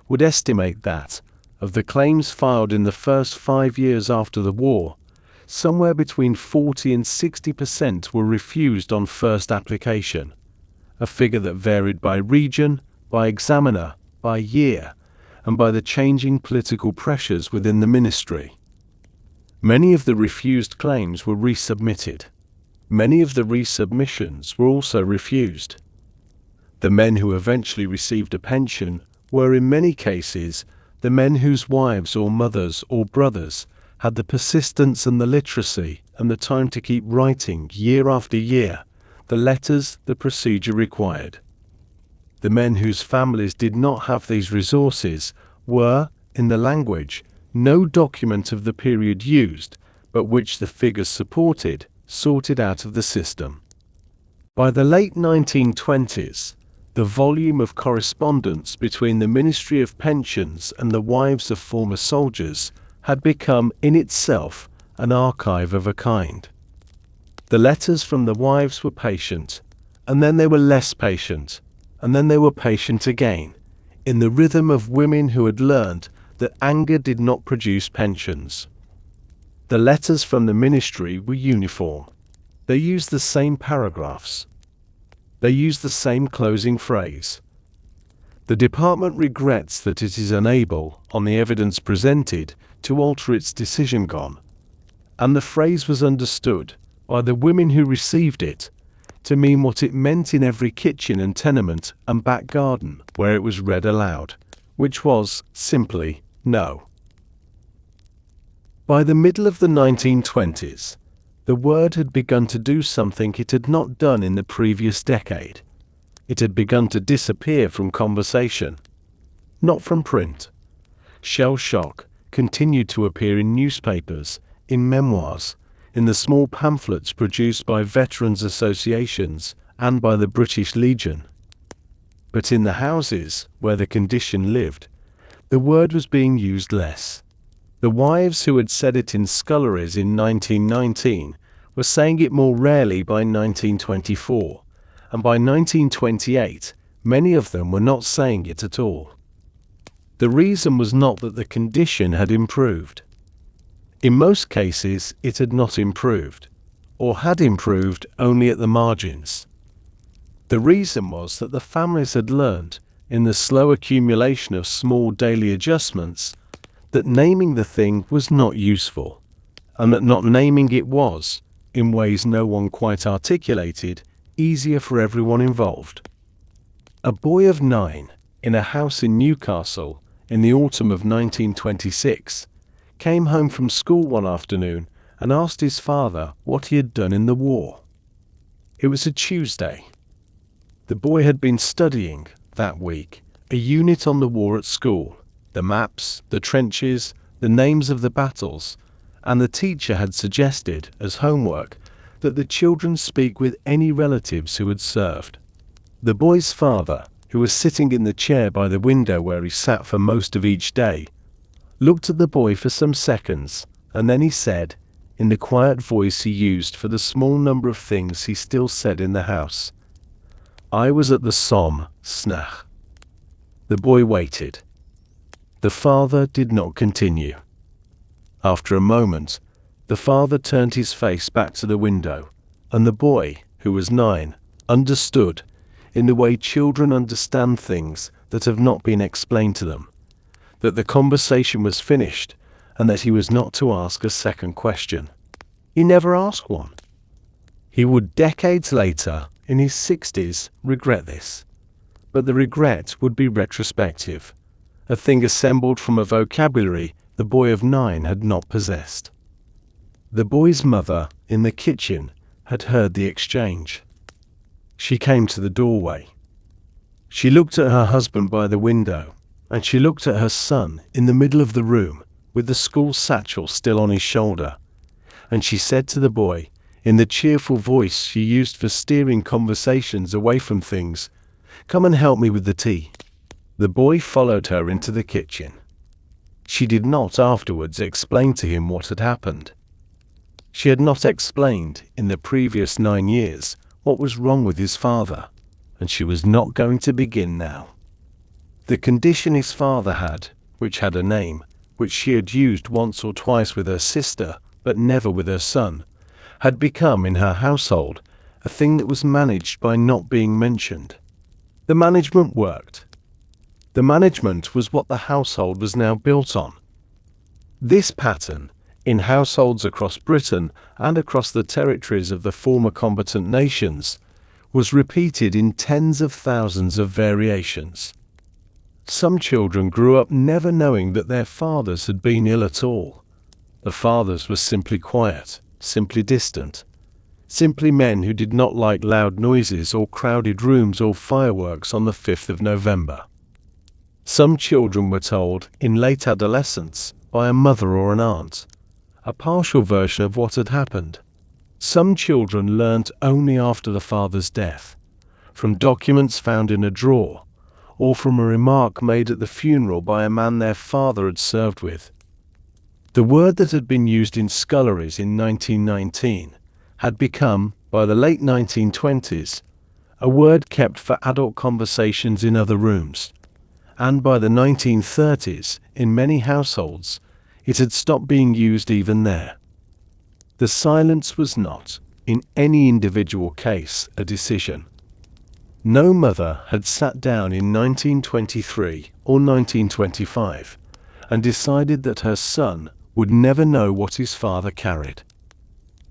would estimate that, of the claims filed in the first 5 years after the war, somewhere between 40 and 60% were refused on first application, a figure that varied by region, by examiner, by year, and by the changing political pressures within the ministry. Many of the refused claims were resubmitted. Many of the resubmissions were also refused. The men who eventually received a pension were in many cases the men whose wives or mothers or brothers had the persistence and the literacy and the time to keep writing year after year the letters the procedure required. The men whose families did not have these resources were, in the language, no document of the period used, but which the figures supported, sorted out of the system. By the late 1920s, the volume of correspondence between the Ministry of Pensions and the wives of former soldiers had become in itself an archive of a kind. The letters from the wives were patient, and then they were less patient, and then they were patient again, in the rhythm of women who had learned that anger did not produce pensions. The letters from the ministry were uniform. They used the same paragraphs. They used the same closing phrase. The department regrets that it is unable, on the evidence presented, to alter its decision gone, and the phrase was understood, by the women who received it, to mean what it meant in every kitchen and tenement and back garden where it was read aloud, which was, simply, no. By the middle of the 1920s, the word had begun to do something it had not done in the previous decade. It had begun to disappear from conversation, not from print. Shell shock continued to appear in newspapers, in memoirs, in the small pamphlets produced by veterans' associations and by the British Legion. But in the houses where the condition lived, the word was being used less. The wives who had said it in sculleries in 1919 were saying it more rarely by 1924, and by 1928 many of them were not saying it at all. The reason was not that the condition had improved. In most cases it had not improved, or had improved only at the margins. The reason was that the families had learned, in the slow accumulation of small daily adjustments, that naming the thing was not useful, and that not naming it was, in ways no one quite articulated, easier for everyone involved. A boy of 9, in a house in Newcastle, in the autumn of 1926, came home from school one afternoon and asked his father what he had done in the war. It was a Tuesday. The boy had been studying, that week, a unit on the war at school, the maps, the trenches, the names of the battles, and the teacher had suggested, as homework, that the children speak with any relatives who had served. The boy's father, who was sitting in the chair by the window where he sat for most of each day, looked at the boy for some seconds, and then he said, in the quiet voice he used for the small number of things he still said in the house, "I was at the Somme, Snach." The boy waited. The father did not continue. After a moment, the father turned his face back to the window, and the boy, who was 9, understood, in the way children understand things that have not been explained to them, that the conversation was finished and that he was not to ask a second question. He never asked one. He would decades later, in his 60s, regret this. But the regret would be retrospective, a thing assembled from a vocabulary the boy of 9 had not possessed. The boy's mother, in the kitchen, had heard the exchange. She came to the doorway. She looked at her husband by the window, and she looked at her son in the middle of the room, with the school satchel still on his shoulder, and she said to the boy, in the cheerful voice she used for steering conversations away from things, "Come and help me with the tea." The boy followed her into the kitchen. She did not afterwards explain to him what had happened. She had not explained, in the previous 9 years, what was wrong with his father, and she was not going to begin now. The condition his father had, which had a name, which she had used once or twice with her sister, but never with her son, had become in her household a thing that was managed by not being mentioned. The management worked. The management was what the household was now built on. This pattern, in households across Britain and across the territories of the former combatant nations, was repeated in tens of thousands of variations. Some children grew up never knowing that their fathers had been ill at all. The fathers were simply quiet, simply distant, simply men who did not like loud noises or crowded rooms or fireworks on the 5th of November. Some children were told, in late adolescence, by a mother or an aunt, a partial version of what had happened. Some children learnt only after the father's death, from documents found in a drawer, or from a remark made at the funeral by a man their father had served with. The word that had been used in sculleries in 1919 had become, by the late 1920s, a word kept for adult conversations in other rooms, and by the 1930s, in many households, it had stopped being used even there. The silence was not, in any individual case, a decision. No mother had sat down in 1923 or 1925 and decided that her son would never know what his father carried.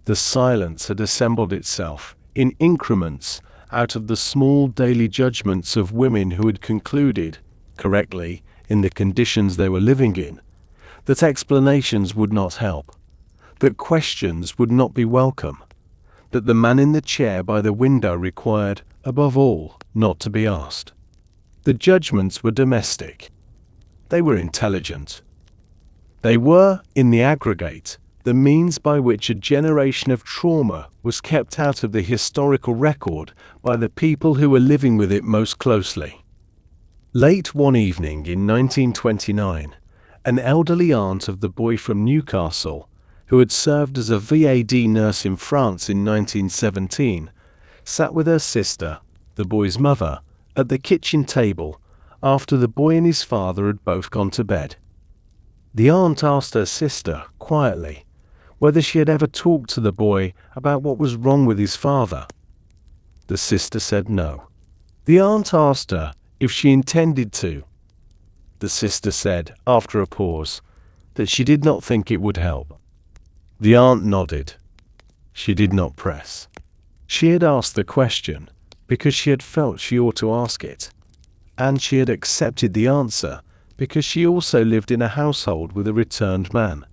The silence had assembled itself, in increments, out of the small daily judgments of women who had concluded, correctly, in the conditions they were living in, that explanations would not help, that questions would not be welcome, that the man in the chair by the window required, above all, not to be asked. The judgments were domestic. They were intelligent. They were, in the aggregate, the means by which a generation of trauma was kept out of the historical record by the people who were living with it most closely. Late one evening in 1929, an elderly aunt of the boy from Newcastle, who had served as a VAD nurse in France in 1917, sat with her sister, the boy's mother, at the kitchen table after the boy and his father had both gone to bed. The aunt asked her sister, quietly, whether she had ever talked to the boy about what was wrong with his father. The sister said no. The aunt asked her if she intended to. The sister said, after a pause, that she did not think it would help. The aunt nodded. She did not press. She had asked the question because she had felt she ought to ask it, and she had accepted the answer because she also lived in a household with a returned man,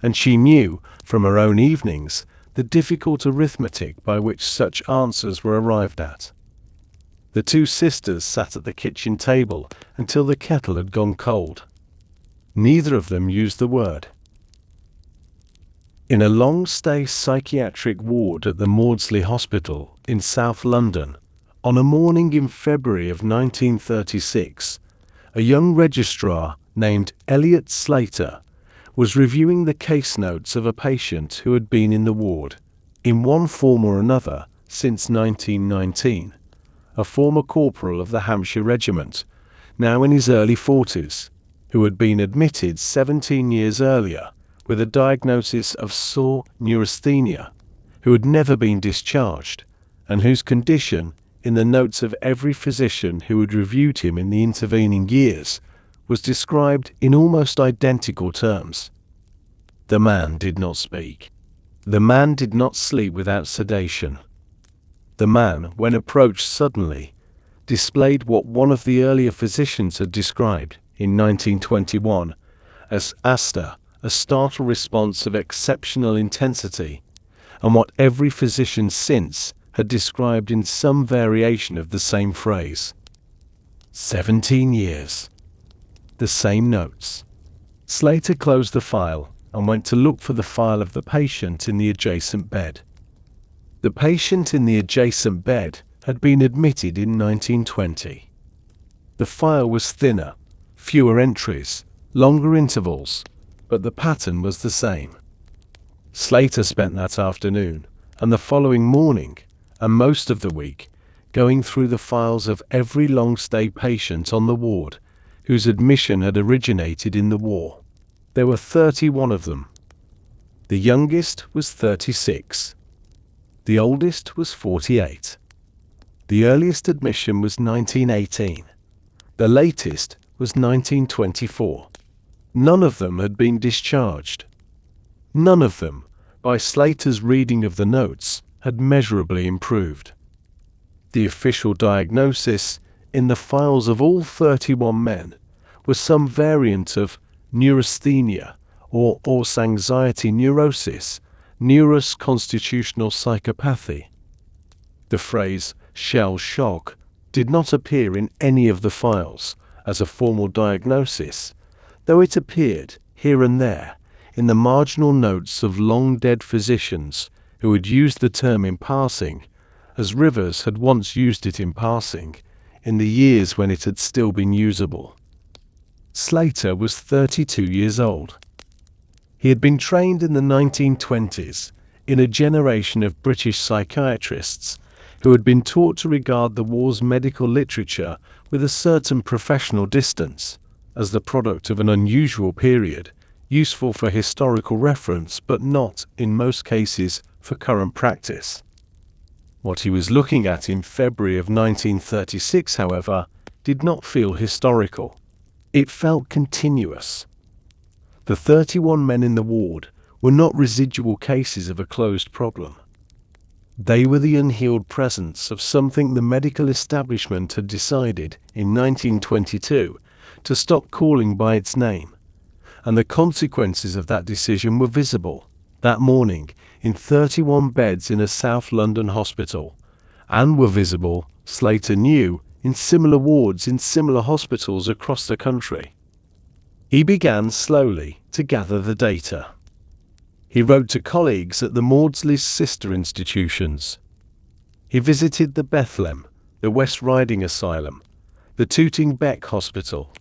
and she knew from her own evenings the difficult arithmetic by which such answers were arrived at. The two sisters sat at the kitchen table until the kettle had gone cold. Neither of them used the word. In a long-stay psychiatric ward at the Maudsley Hospital in South London, on a morning in February of 1936, a young registrar named Elliot Slater was reviewing the case notes of a patient who had been in the ward, in one form or another, since 1919, a former corporal of the Hampshire Regiment, now in his early 40s, who had been admitted 17 years earlier with a diagnosis of sore neurasthenia, who had never been discharged, and whose condition, in the notes of every physician who had reviewed him in the intervening years, was described in almost identical terms. The man did not speak. The man did not sleep without sedation. The man, when approached suddenly, displayed what one of the earlier physicians had described in 1921 as asta, a startle response of exceptional intensity, and what every physician since had described in some variation of the same phrase. 17 years. The same notes. Slater closed the file and went to look for the file of the patient in the adjacent bed. The patient in the adjacent bed had been admitted in 1920. The file was thinner, fewer entries, longer intervals, but the pattern was the same. Slater spent that afternoon and the following morning, and most of the week, going through the files of every long-stay patient on the ward whose admission had originated in the war. There were 31 of them. The youngest was 36. The oldest was 48. The earliest admission was 1918. The latest was 1924. None of them had been discharged. None of them, by Slater's reading of the notes, had measurably improved. The official diagnosis, in the files of all 31 men, was some variant of neurasthenia or anxiety neurosis, neurous constitutional psychopathy. The phrase shell shock did not appear in any of the files as a formal diagnosis, though it appeared here and there in the marginal notes of long-dead physicians who had used the term in passing, as Rivers had once used it in passing, in the years when it had still been usable. Slater was 32 years old. He had been trained in the 1920s in a generation of British psychiatrists who had been taught to regard the war's medical literature with a certain professional distance, as the product of an unusual period, useful for historical reference but not, in most cases, for current practice. What he was looking at in February of 1936, however, did not feel historical. It felt continuous. The 31 men in the ward were not residual cases of a closed problem. They were the unhealed presence of something the medical establishment had decided in 1922 to stop calling by its name, and the consequences of that decision were visible that morning in 31 beds in a South London hospital, and were visible, Slater knew, in similar wards in similar hospitals across the country. He began slowly to gather the data. He wrote to colleagues at the Maudsley's sister institutions. He visited the Bethlehem, the West Riding Asylum, the Tooting Bec Hospital.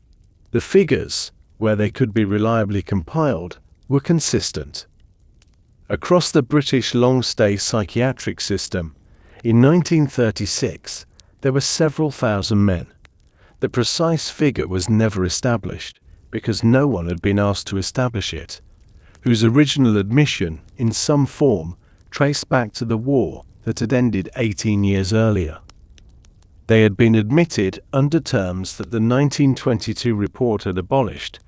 The figures, where they could be reliably compiled, were consistent. Across the British long-stay psychiatric system, in 1936, there were several thousand men. The precise figure was never established, because no one had been asked to establish it, whose original admission, in some form, traced back to the war that had ended 18 years earlier. They had been admitted under terms that the 1922 report had abolished,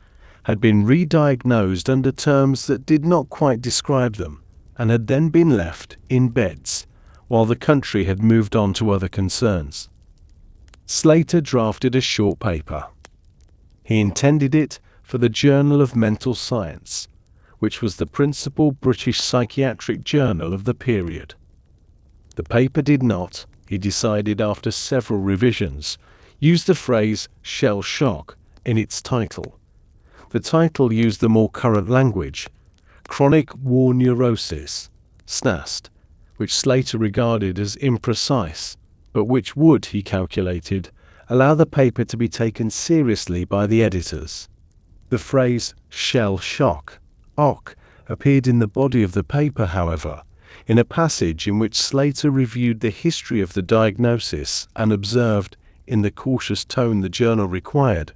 had been re-diagnosed under terms that did not quite describe them, and had then been left in beds, while the country had moved on to other concerns. Slater drafted a short paper. He intended it for the Journal of Mental Science, which was the principal British psychiatric journal of the period. The paper did not, he decided after several revisions, use the phrase shell shock in its title. The title used the more current language, chronic war neurosis, SNAST, which Slater regarded as imprecise, but which would, he calculated, allow the paper to be taken seriously by the editors. The phrase shell shock, OC, appeared in the body of the paper, however, in a passage in which Slater reviewed the history of the diagnosis and observed, in the cautious tone the journal required,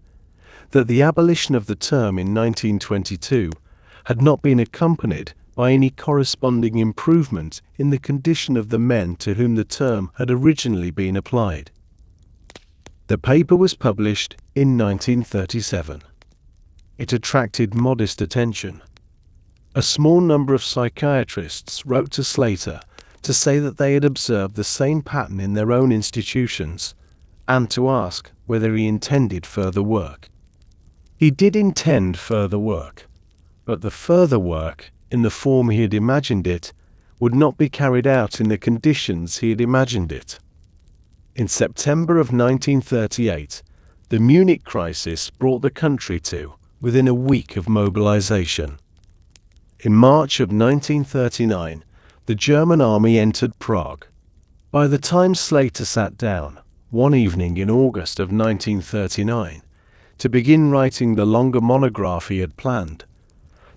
that the abolition of the term in 1922 had not been accompanied by any corresponding improvement in the condition of the men to whom the term had originally been applied. The paper was published in 1937. It attracted modest attention. A small number of psychiatrists wrote to Slater to say that they had observed the same pattern in their own institutions, and to ask whether he intended further work. He did intend further work, but the further work, in the form he had imagined it, would not be carried out in the conditions he had imagined it. In September of 1938, the Munich crisis brought the country to within a week of mobilization. In March of 1939, the German army entered Prague. By the time Slater sat down, one evening in August of 1939, to begin writing the longer monograph he had planned,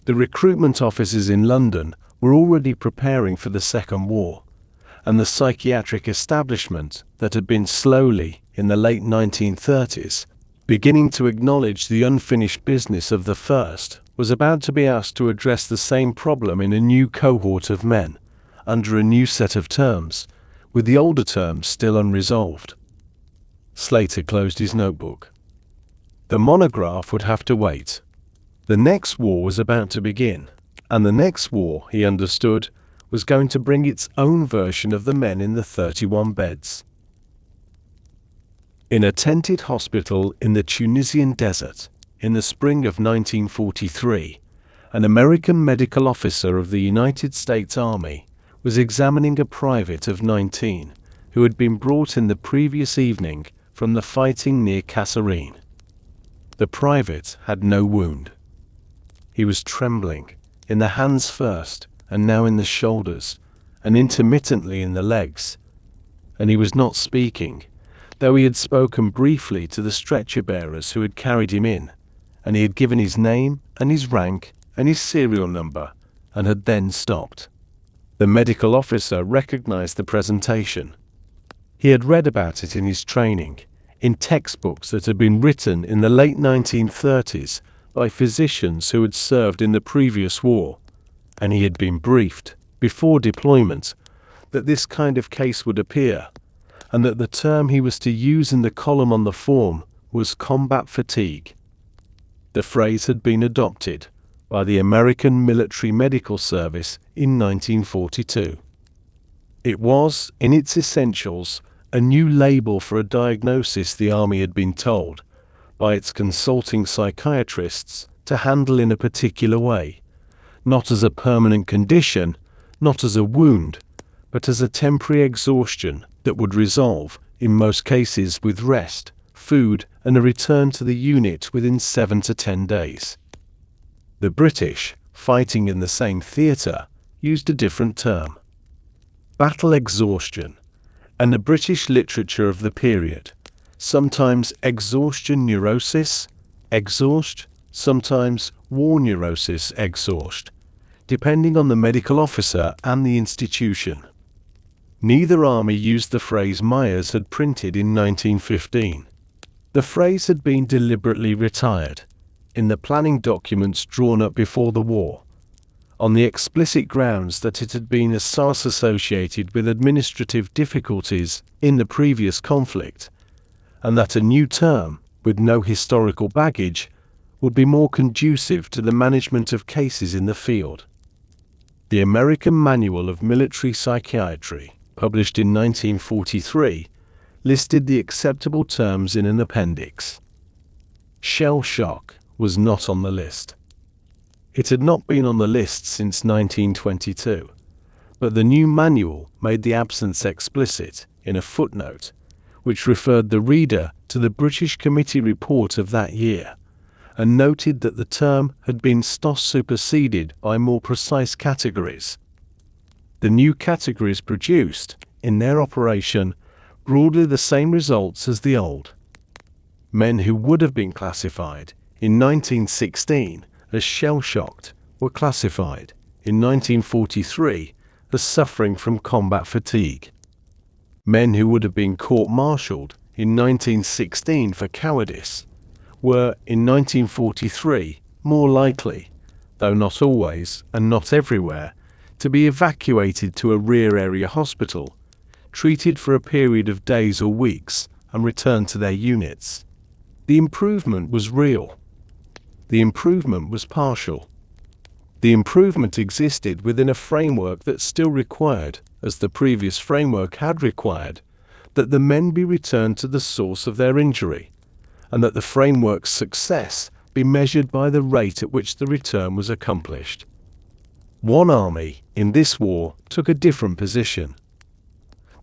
the recruitment offices in London were already preparing for the Second War, and the psychiatric establishment that had been slowly, in the late 1930s, beginning to acknowledge the unfinished business of the first, was about to be asked to address the same problem in a new cohort of men, under a new set of terms, with the older terms still unresolved. Slater closed his notebook. The monograph would have to wait. The next war was about to begin, and the next war, he understood, was going to bring its own version of the men in the 31 beds. In a tented hospital in the Tunisian desert, in the spring of 1943, an American medical officer of the United States Army was examining a private of 19 who had been brought in the previous evening from the fighting near Kasserine. The private had no wound. He was trembling, in the hands first, and now in the shoulders, and intermittently in the legs. And he was not speaking, though he had spoken briefly to the stretcher-bearers who had carried him in, and he had given his name and his rank and his serial number, and had then stopped. The medical officer recognized the presentation. He had read about it in his training, in textbooks that had been written in the late 1930s by physicians who had served in the previous war, and he had been briefed, before deployment, that this kind of case would appear, and that the term he was to use in the column on the form was combat fatigue. The phrase had been adopted by the American Military Medical Service in 1942. It was, in its essentials, a new label for a diagnosis the Army had been told, by its consulting psychiatrists, to handle in a particular way, not as a permanent condition, not as a wound, but as a temporary exhaustion that would resolve, in most cases, with rest, food, and a return to the unit within 7 to 10 days. The British, fighting in the same theatre, used a different term: battle exhaustion, and the British literature of the period, sometimes exhaustion neurosis, exhaust, sometimes war neurosis exhaust, depending on the medical officer and the institution. Neither army used the phrase Myers had printed in 1915. The phrase had been deliberately retired, in the planning documents drawn up before the war, on the explicit grounds that it had been a source associated with administrative difficulties in the previous conflict, and that a new term, with no historical baggage, would be more conducive to the management of cases in the field. The American Manual of Military Psychiatry, published in 1943, listed the acceptable terms in an appendix. Shell shock was not on the list. It had not been on the list since 1922, but the new manual made the absence explicit in a footnote, which referred the reader to the British Committee report of that year, and noted that the term had been superseded by more precise categories. The new categories produced, in their operation, broadly the same results as the old. Men who would have been classified in 1916 as shell-shocked were classified in 1943 as suffering from combat fatigue. Men who would have been court-martialed in 1916 for cowardice were, in 1943, more likely, though not always and not everywhere, to be evacuated to a rear area hospital, treated for a period of days or weeks, and returned to their units. The improvement was real. The improvement was partial. The improvement existed within a framework that still required, as the previous framework had required, that the men be returned to the source of their injury, and that the framework's success be measured by the rate at which the return was accomplished. One army, in this war, took a different position.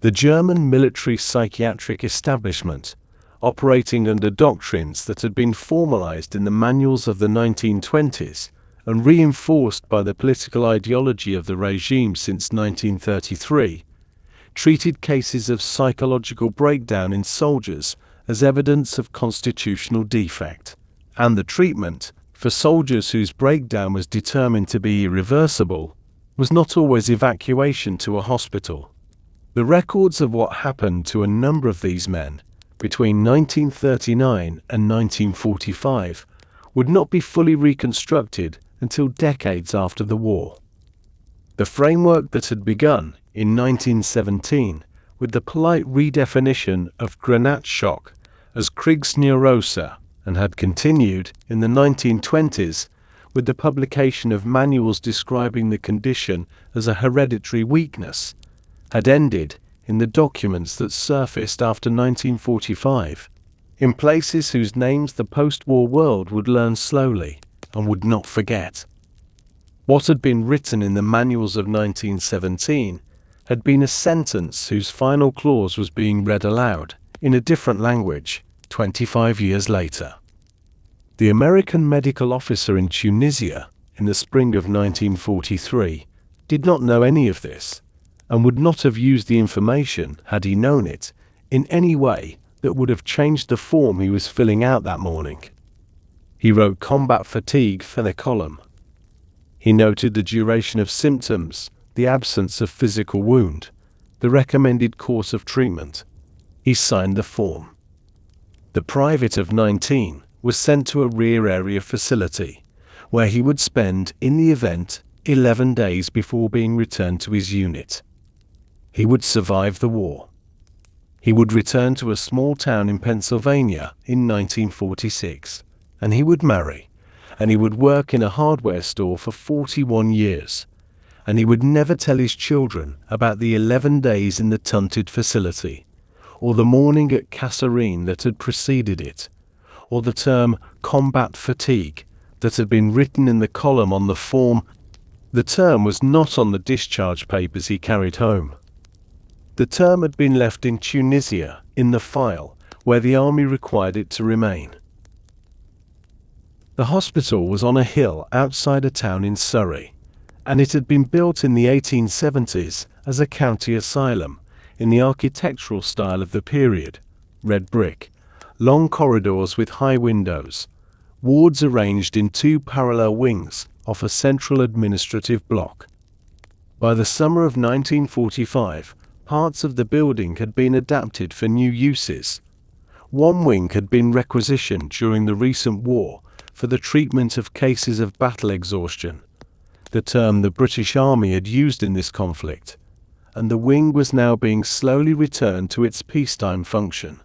The German military psychiatric establishment, operating under doctrines that had been formalized in the manuals of the 1920s and reinforced by the political ideology of the regime since 1933, treated cases of psychological breakdown in soldiers as evidence of constitutional defect, and the treatment, for soldiers whose breakdown was determined to be irreversible, was not always evacuation to a hospital. The records of what happened to a number of these men between 1939 and 1945 would not be fully reconstructed until decades after the war. The framework that had begun in 1917 with the polite redefinition of Granat shock as Kriegsneurose and had continued in the 1920s with the publication of manuals describing the condition as a hereditary weakness, had ended in the documents that surfaced after 1945, in places whose names the post-war world would learn slowly and would not forget. What had been written in the manuals of 1917 had been a sentence whose final clause was being read aloud, in a different language, 25 years later. The American medical officer in Tunisia, in the spring of 1943, did not know any of this, and would not have used the information, had he known it, in any way that would have changed the form he was filling out that morning. He wrote combat fatigue for the column. He noted the duration of symptoms, the absence of physical wound, the recommended course of treatment. He signed the form. The private of 19 was sent to a rear area facility, where he would spend, in the event, 11 days before being returned to his unit. He would survive the war. He would return to a small town in Pennsylvania in 1946, and he would marry, and he would work in a hardware store for 41 years, and he would never tell his children about the 11 days in the tunted facility, or the morning at Kasserine that had preceded it, or the term combat fatigue that had been written in the column on the form. The term was not on the discharge papers he carried home. The term had been left in Tunisia, in the file, where the army required it to remain. The hospital was on a hill outside a town in Surrey, and it had been built in the 1870s as a county asylum, in the architectural style of the period, red brick, long corridors with high windows, wards arranged in 2 parallel wings off a central administrative block. By the summer of 1945, parts of the building had been adapted for new uses. One wing had been requisitioned during the recent war for the treatment of cases of battle exhaustion, the term the British Army had used in this conflict, and the wing was now being slowly returned to its peacetime function.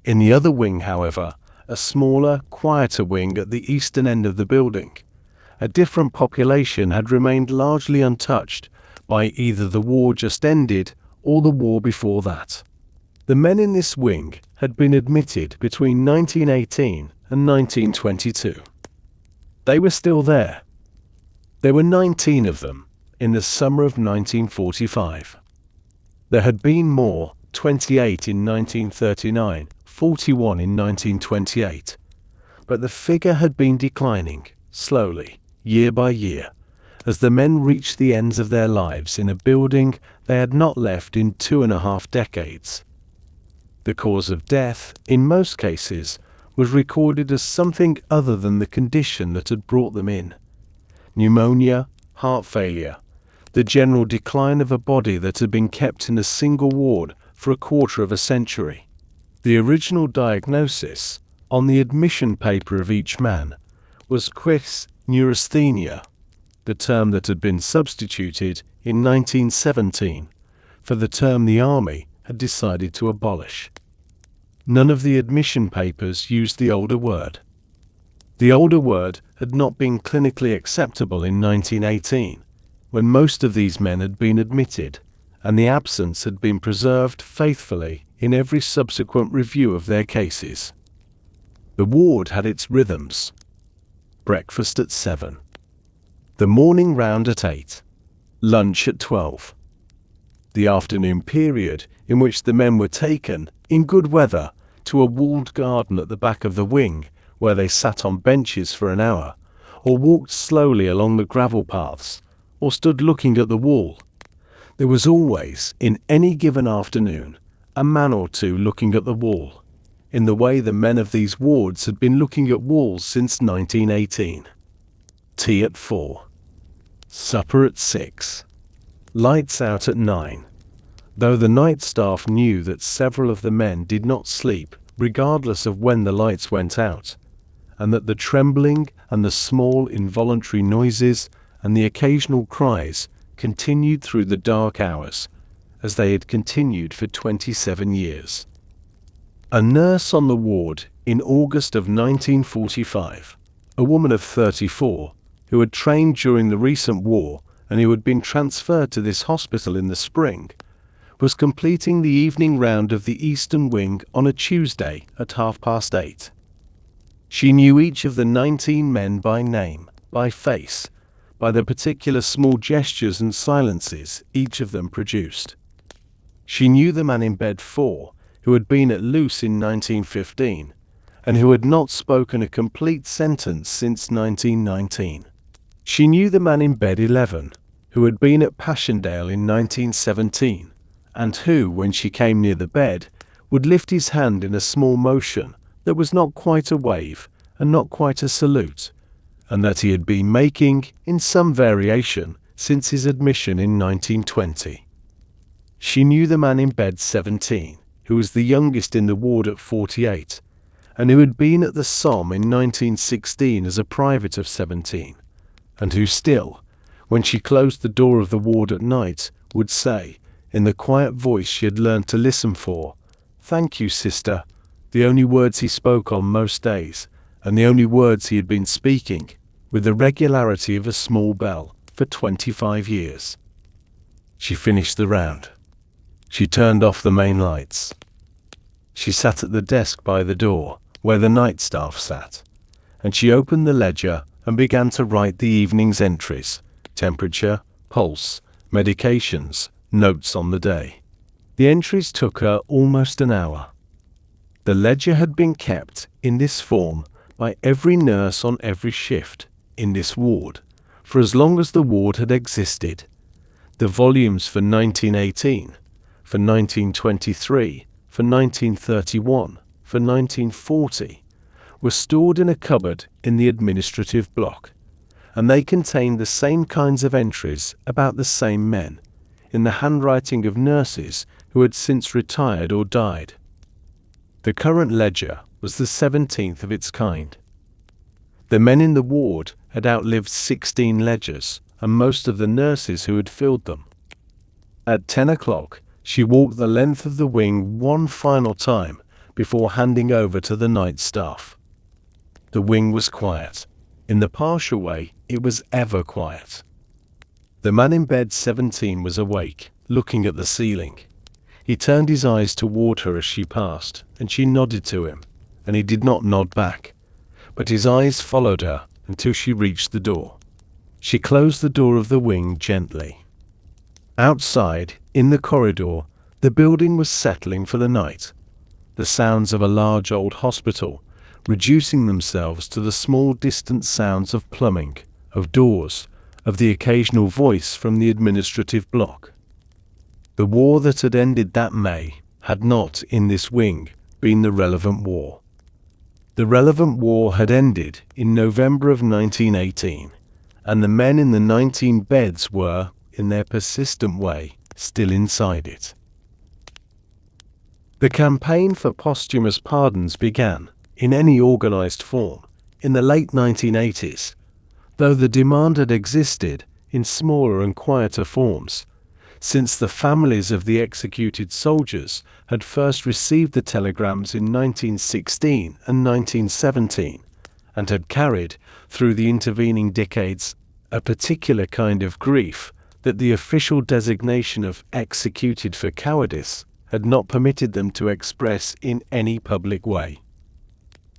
In the other wing, however, a smaller, quieter wing at the eastern end of the building. A different population had remained largely untouched by either the war just ended or the war before that. The men in this wing had been admitted between 1918 and 1922. They were still there. There were 19 of them in the summer of 1945. There had been more, 28 in 1939, 41 in 1928. But the figure had been declining, slowly, year by year, as the men reached the ends of their lives in a building they had not left in 2.5 decades. The cause of death, in most cases, was recorded as something other than the condition that had brought them in. Pneumonia, heart failure, the general decline of a body that had been kept in a single ward for a quarter of a century. The original diagnosis, on the admission paper of each man, was quis neurasthenia, the term that had been substituted in 1917 for the term the Army had decided to abolish. None of the admission papers used the older word. The older word had not been clinically acceptable in 1918, when most of these men had been admitted, and the absence had been preserved faithfully in every subsequent review of their cases. The ward had its rhythms. Breakfast at 7. The morning round at 8. Lunch at 12. The afternoon period in which the men were taken, in good weather, to a walled garden at the back of the wing, where they sat on benches for an hour, or walked slowly along the gravel paths, or stood looking at the wall. There was always, in any given afternoon, a man or two looking at the wall, in the way the men of these wards had been looking at walls since 1918. Tea at 4. Supper at 6. Lights out at 9. Though the night staff knew that several of the men did not sleep, regardless of when the lights went out, and that the trembling and the small involuntary noises and the occasional cries continued through the dark hours, as they had continued for 27 years. A nurse on the ward in August of 1945, a woman of 34, who had trained during the recent war and who had been transferred to this hospital in the spring, was completing the evening round of the Eastern Wing on a Tuesday at 8:30. She knew each of the 19 men by name, by face, by the particular small gestures and silences each of them produced. She knew the man in bed 4, who had been at Loos in 1915, and who had not spoken a complete sentence since 1919. She knew the man in bed 11, who had been at Passchendaele in 1917, and who, when she came near the bed, would lift his hand in a small motion that was not quite a wave and not quite a salute, and that he had been making, in some variation, since his admission in 1920. She knew the man in bed 17, who was the youngest in the ward at 48, and who had been at the Somme in 1916 as a private of 17, and who still, when she closed the door of the ward at night, would say, in the quiet voice she had learned to listen for, "Thank you, sister," the only words he spoke on most days, and the only words he had been speaking, with the regularity of a small bell, for 25 years. She finished the round. She turned off the main lights. She sat at the desk by the door, where the night staff sat, and she opened the ledger and began to write the evening's entries: temperature, pulse, medications, notes on the day. The entries took her almost an hour. The ledger had been kept in this form by every nurse on every shift in this ward for as long as the ward had existed. The volumes for 1918, for 1923, for 1931, for 1940 were stored in a cupboard in the administrative block, and they contained the same kinds of entries about the same men, in the handwriting of nurses who had since retired or died. The current ledger was the 17th of its kind. The men in the ward had outlived 16 ledgers, and most of the nurses who had filled them. At 10 o'clock, she walked the length of the wing one final time before handing over to the night staff. The wing was quiet. In the partial way, it was ever quiet. The man in bed 17 was awake, looking at the ceiling. He turned his eyes toward her as she passed, and she nodded to him, and he did not nod back, but his eyes followed her until she reached the door. She closed the door of the wing gently. Outside, in the corridor, the building was settling for the night. The sounds of a large old hospital, reducing themselves to the small distant sounds of plumbing, of doors, of the occasional voice from the administrative block. The war that had ended that May had not, in this wing, been the relevant war. The relevant war had ended in November of 1918, and the men in the 19 beds were, in their persistent way, still inside it. The campaign for posthumous pardons began, in any organized form, in the late 1980s, though the demand had existed in smaller and quieter forms, since the families of the executed soldiers had first received the telegrams in 1916 and 1917, and had carried, through the intervening decades, a particular kind of grief that the official designation of executed for cowardice had not permitted them to express in any public way.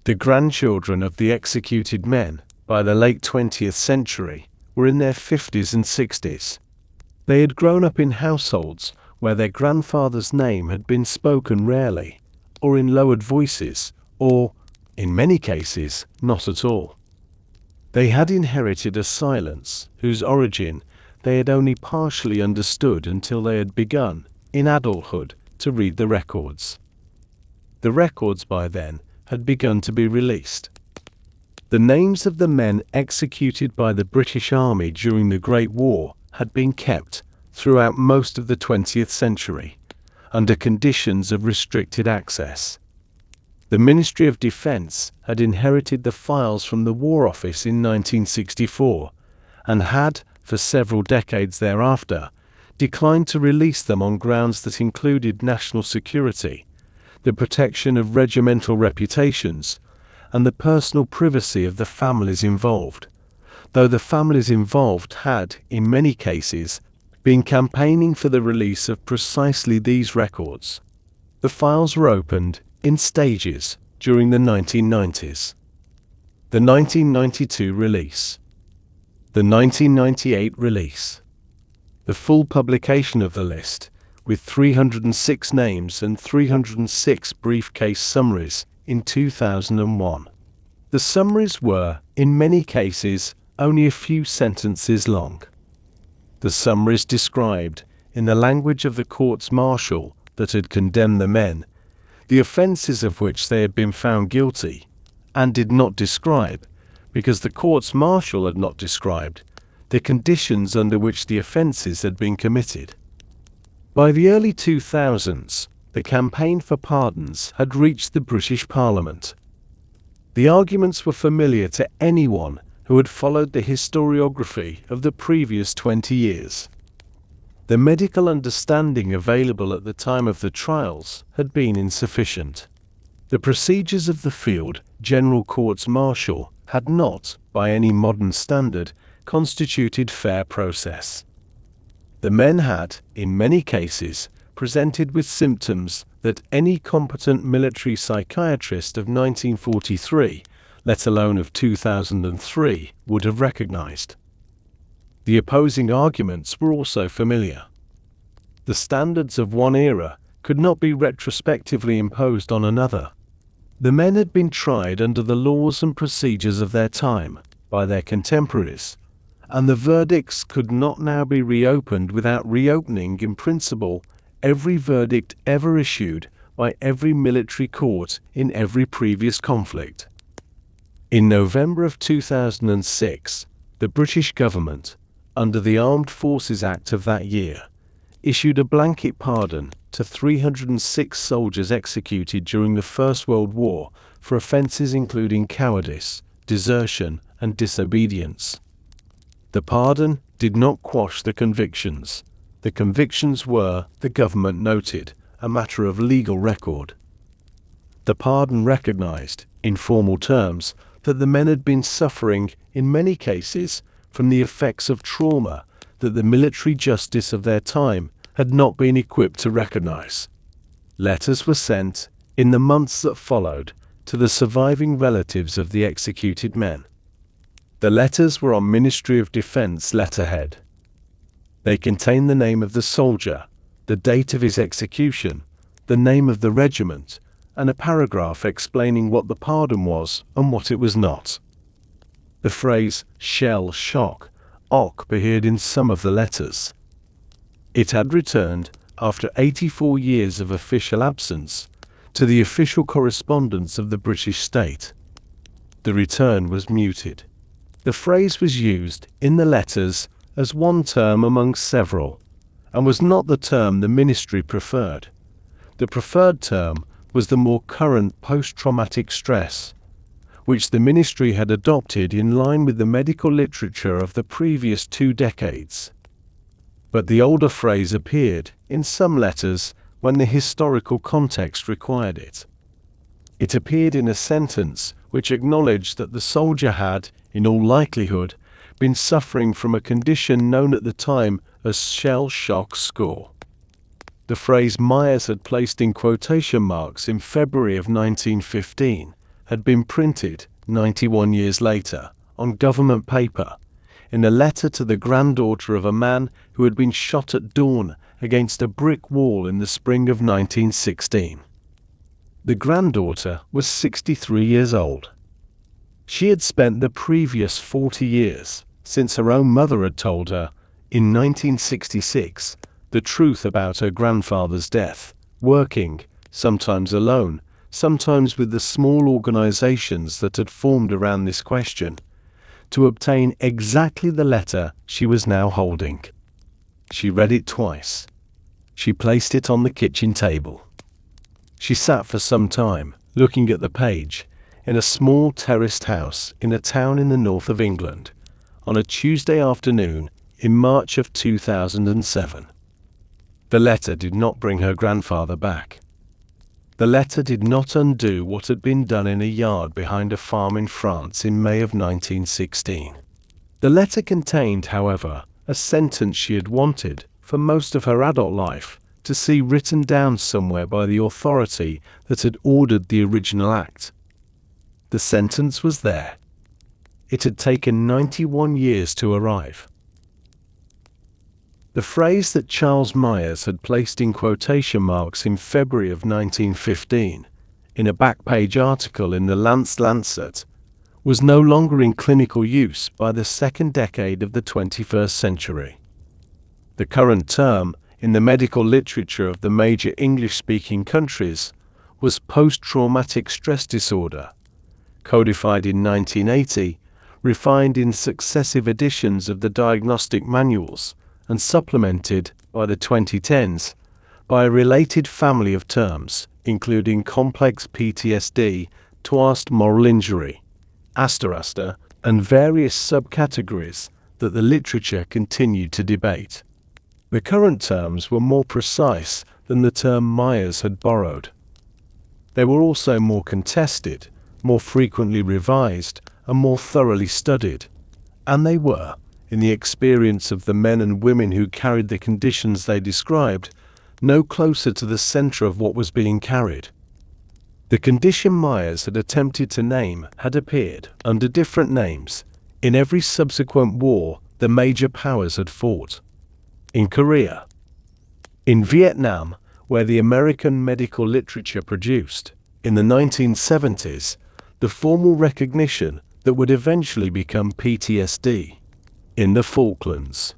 The grandchildren of the executed men, by the late 20th century, were in their 50s and 60s. They had grown up in households where their grandfather's name had been spoken rarely, or in lowered voices, or, in many cases, not at all. They had inherited a silence whose origin they had only partially understood until they had begun, in adulthood, to read the records. The records by then had begun to be released. The names of the men executed by the British Army during the Great War had been kept, throughout most of the 20th century, under conditions of restricted access. The Ministry of Defence had inherited the files from the War Office in 1964, and had, for several decades thereafter, declined to release them on grounds that included national security, the protection of regimental reputations, and the personal privacy of the families involved, though the families involved had, in many cases, been campaigning for the release of precisely these records. The files were opened, in stages, during the 1990s. The 1992 release. The 1998 release. The full publication of the list, with 306 names and 306 briefcase summaries, in 2001. The summaries were, in many cases, only a few sentences long. The summaries described, in the language of the courts-martial that had condemned the men, the offences of which they had been found guilty, and did not describe, because the courts-martial had not described, the conditions under which the offences had been committed. By the early 2000s, the campaign for pardons had reached the British Parliament. The arguments were familiar to anyone who had followed the historiography of the previous 20 years. The medical understanding available at the time of the trials had been insufficient. The procedures of the field general courts-martial had not, by any modern standard, constituted fair process. The men had, in many cases, presented with symptoms that any competent military psychiatrist of 1943, let alone of 2003, would have recognized. The opposing arguments were also familiar. The standards of one era could not be retrospectively imposed on another. The men had been tried under the laws and procedures of their time, by their contemporaries, and the verdicts could not now be reopened without reopening, in principle, every verdict ever issued by every military court in every previous conflict. In November of 2006, the British government, under the Armed Forces Act of that year, issued a blanket pardon to 306 soldiers executed during the First World War for offences including cowardice, desertion, and disobedience. The pardon did not quash the convictions. The convictions were, the government noted, a matter of legal record. The pardon recognised, in formal terms, that the men had been suffering, in many cases, from the effects of trauma that the military justice of their time had not been equipped to recognize. Letters were sent, in the months that followed, to the surviving relatives of the executed men. The letters were on Ministry of Defense letterhead. They contained the name of the soldier, the date of his execution, the name of the regiment, and a paragraph explaining what the pardon was and what it was not. The phrase shell shock appeared in some of the letters. It had returned, after 84 years of official absence, to the official correspondence of the British state. The return was muted. The phrase was used, in the letters, as one term among several, and was not the term the ministry preferred. The preferred term was the more current post-traumatic stress, which the ministry had adopted in line with the medical literature of the previous 2 decades. But the older phrase appeared, in some letters, when the historical context required it. It appeared in a sentence which acknowledged that the soldier had, in all likelihood, been suffering from a condition known at the time as shell shock score. The phrase Myers had placed in quotation marks in February of 1915 had been printed, 91 years later, on government paper, in a letter to the granddaughter of a man who had been shot at dawn against a brick wall in the spring of 1916. The granddaughter was 63 years old. She had spent the previous 40 years, since her own mother had told her, in 1966, the truth about her grandfather's death, working, sometimes alone, sometimes with the small organizations that had formed around this question, to obtain exactly the letter she was now holding. She read it twice. She placed it on the kitchen table. She sat for some time, looking at the page, in a small terraced house in a town in the north of England, on a Tuesday afternoon in March of 2007. The letter did not bring her grandfather back. The letter did not undo what had been done in a yard behind a farm in France in May of 1916. The letter contained, however, a sentence she had wanted, for most of her adult life, to see written down somewhere by the authority that had ordered the original act. The sentence was there. It had taken 91 years to arrive. The phrase that Charles Myers had placed in quotation marks in February of 1915, in a back-page article in the Lancet, was no longer in clinical use by the second decade of the 21st century. The current term, in the medical literature of the major English-speaking countries, was post-traumatic stress disorder, codified in 1980, refined in successive editions of the diagnostic manuals, and supplemented, by the 2010s, by a related family of terms, including complex PTSD, toast moral injury, asta, and various subcategories that the literature continued to debate. The current terms were more precise than the term Myers had borrowed. They were also more contested, more frequently revised, and more thoroughly studied, and they were, in the experience of the men and women who carried the conditions they described, no closer to the center of what was being carried. The condition Myers had attempted to name had appeared, under different names, in every subsequent war the major powers had fought. In Korea, in Vietnam, where the American medical literature produced, in the 1970s, the formal recognition that would eventually become PTSD, in the Falklands,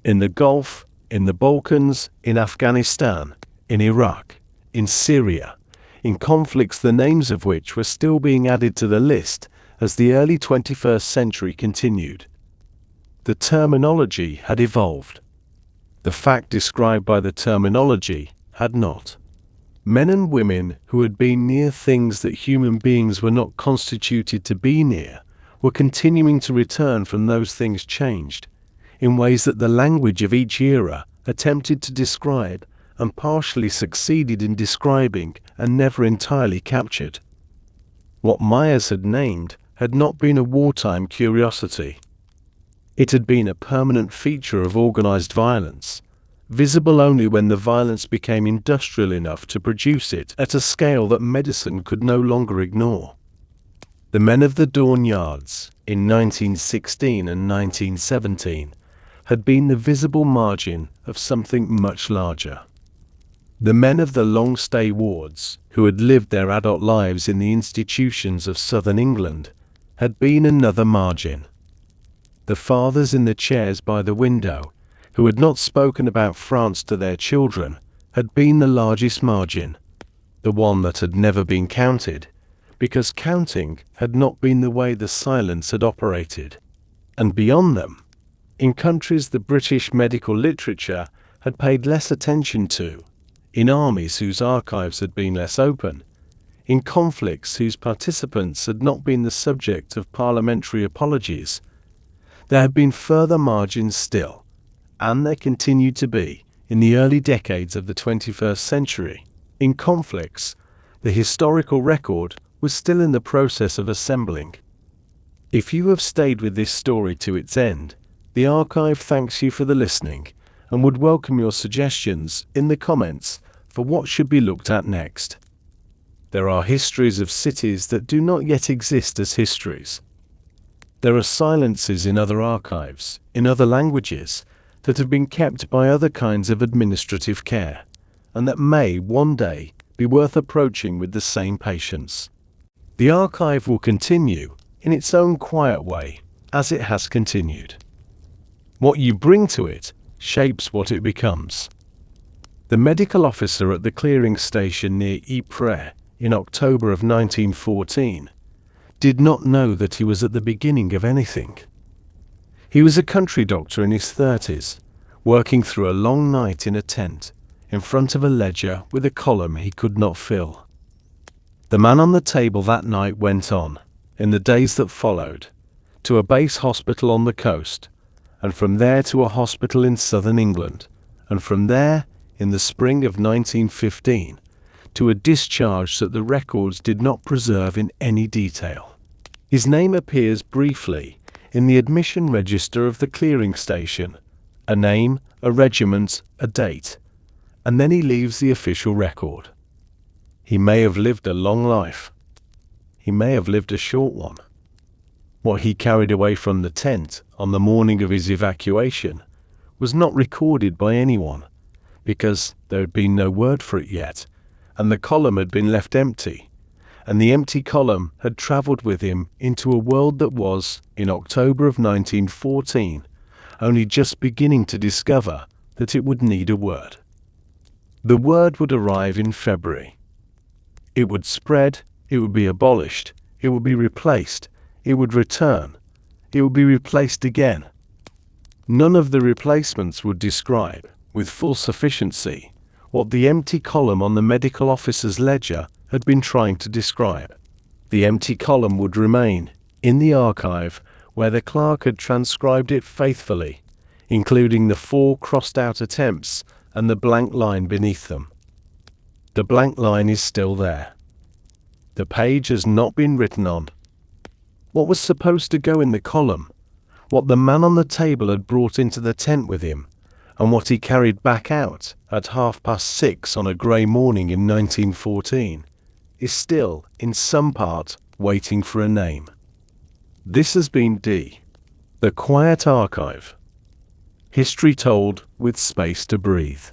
in the Gulf, in the Balkans, in Afghanistan, in Iraq, in Syria, in conflicts the names of which were still being added to the list as the early 21st century continued. The terminology had evolved. The fact described by the terminology had not. Men and women who had been near things that human beings were not constituted to be near were continuing to return from those things changed, in ways that the language of each era attempted to describe and partially succeeded in describing and never entirely captured. What Myers had named had not been a wartime curiosity. It had been a permanent feature of organized violence, visible only when the violence became industrial enough to produce it at a scale that medicine could no longer ignore. The men of the Dawn Yards, in 1916 and 1917, had been the visible margin of something much larger. The men of the long-stay wards, who had lived their adult lives in the institutions of southern England, had been another margin. The fathers in the chairs by the window, who had not spoken about France to their children, had been the largest margin, the one that had never been counted, because counting had not been the way the silence had operated. And beyond them, in countries the British medical literature had paid less attention to, in armies whose archives had been less open, in conflicts whose participants had not been the subject of parliamentary apologies, there had been further margins still, and there continued to be, in the early decades of the 21st century. In conflicts, the historical record was still in the process of assembling. If you have stayed with this story to its end, the archive thanks you for the listening and would welcome your suggestions in the comments for what should be looked at next. There are histories of cities that do not yet exist as histories. There are silences in other archives, in other languages, that have been kept by other kinds of administrative care, and that may, one day, be worth approaching with the same patience. The archive will continue, in its own quiet way, as it has continued. What you bring to it shapes what it becomes. The medical officer at the clearing station near Ypres, in October of 1914, did not know that he was at the beginning of anything. He was a country doctor in his 30s, working through a long night in a tent, in front of a ledger with a column he could not fill. The man on the table that night went on, in the days that followed, to a base hospital on the coast, and from there to a hospital in southern England, and from there, in the spring of 1915, to a discharge that the records did not preserve in any detail. His name appears briefly in the admission register of the clearing station, a name, a regiment, a date, and then he leaves the official record. He may have lived a long life. He may have lived a short one. What he carried away from the tent on the morning of his evacuation was not recorded by anyone, because there had been no word for it yet, and the column had been left empty, and the empty column had travelled with him into a world that was, in October of 1914, only just beginning to discover that it would need a word. The word would arrive in February. It would spread, it would be abolished, it would be replaced, it would return, it would be replaced again. None of the replacements would describe, with full sufficiency, what the empty column on the medical officer's ledger had been trying to describe. The empty column would remain in the archive where the clerk had transcribed it faithfully, including the 4 crossed-out attempts and the blank line beneath them. The blank line is still there. The page has not been written on. What was supposed to go in the column, what the man on the table had brought into the tent with him, and what he carried back out at 6:30 on a grey morning in 1914, is still, in some part, waiting for a name. This has been The Quiet Archive. History told with space to breathe.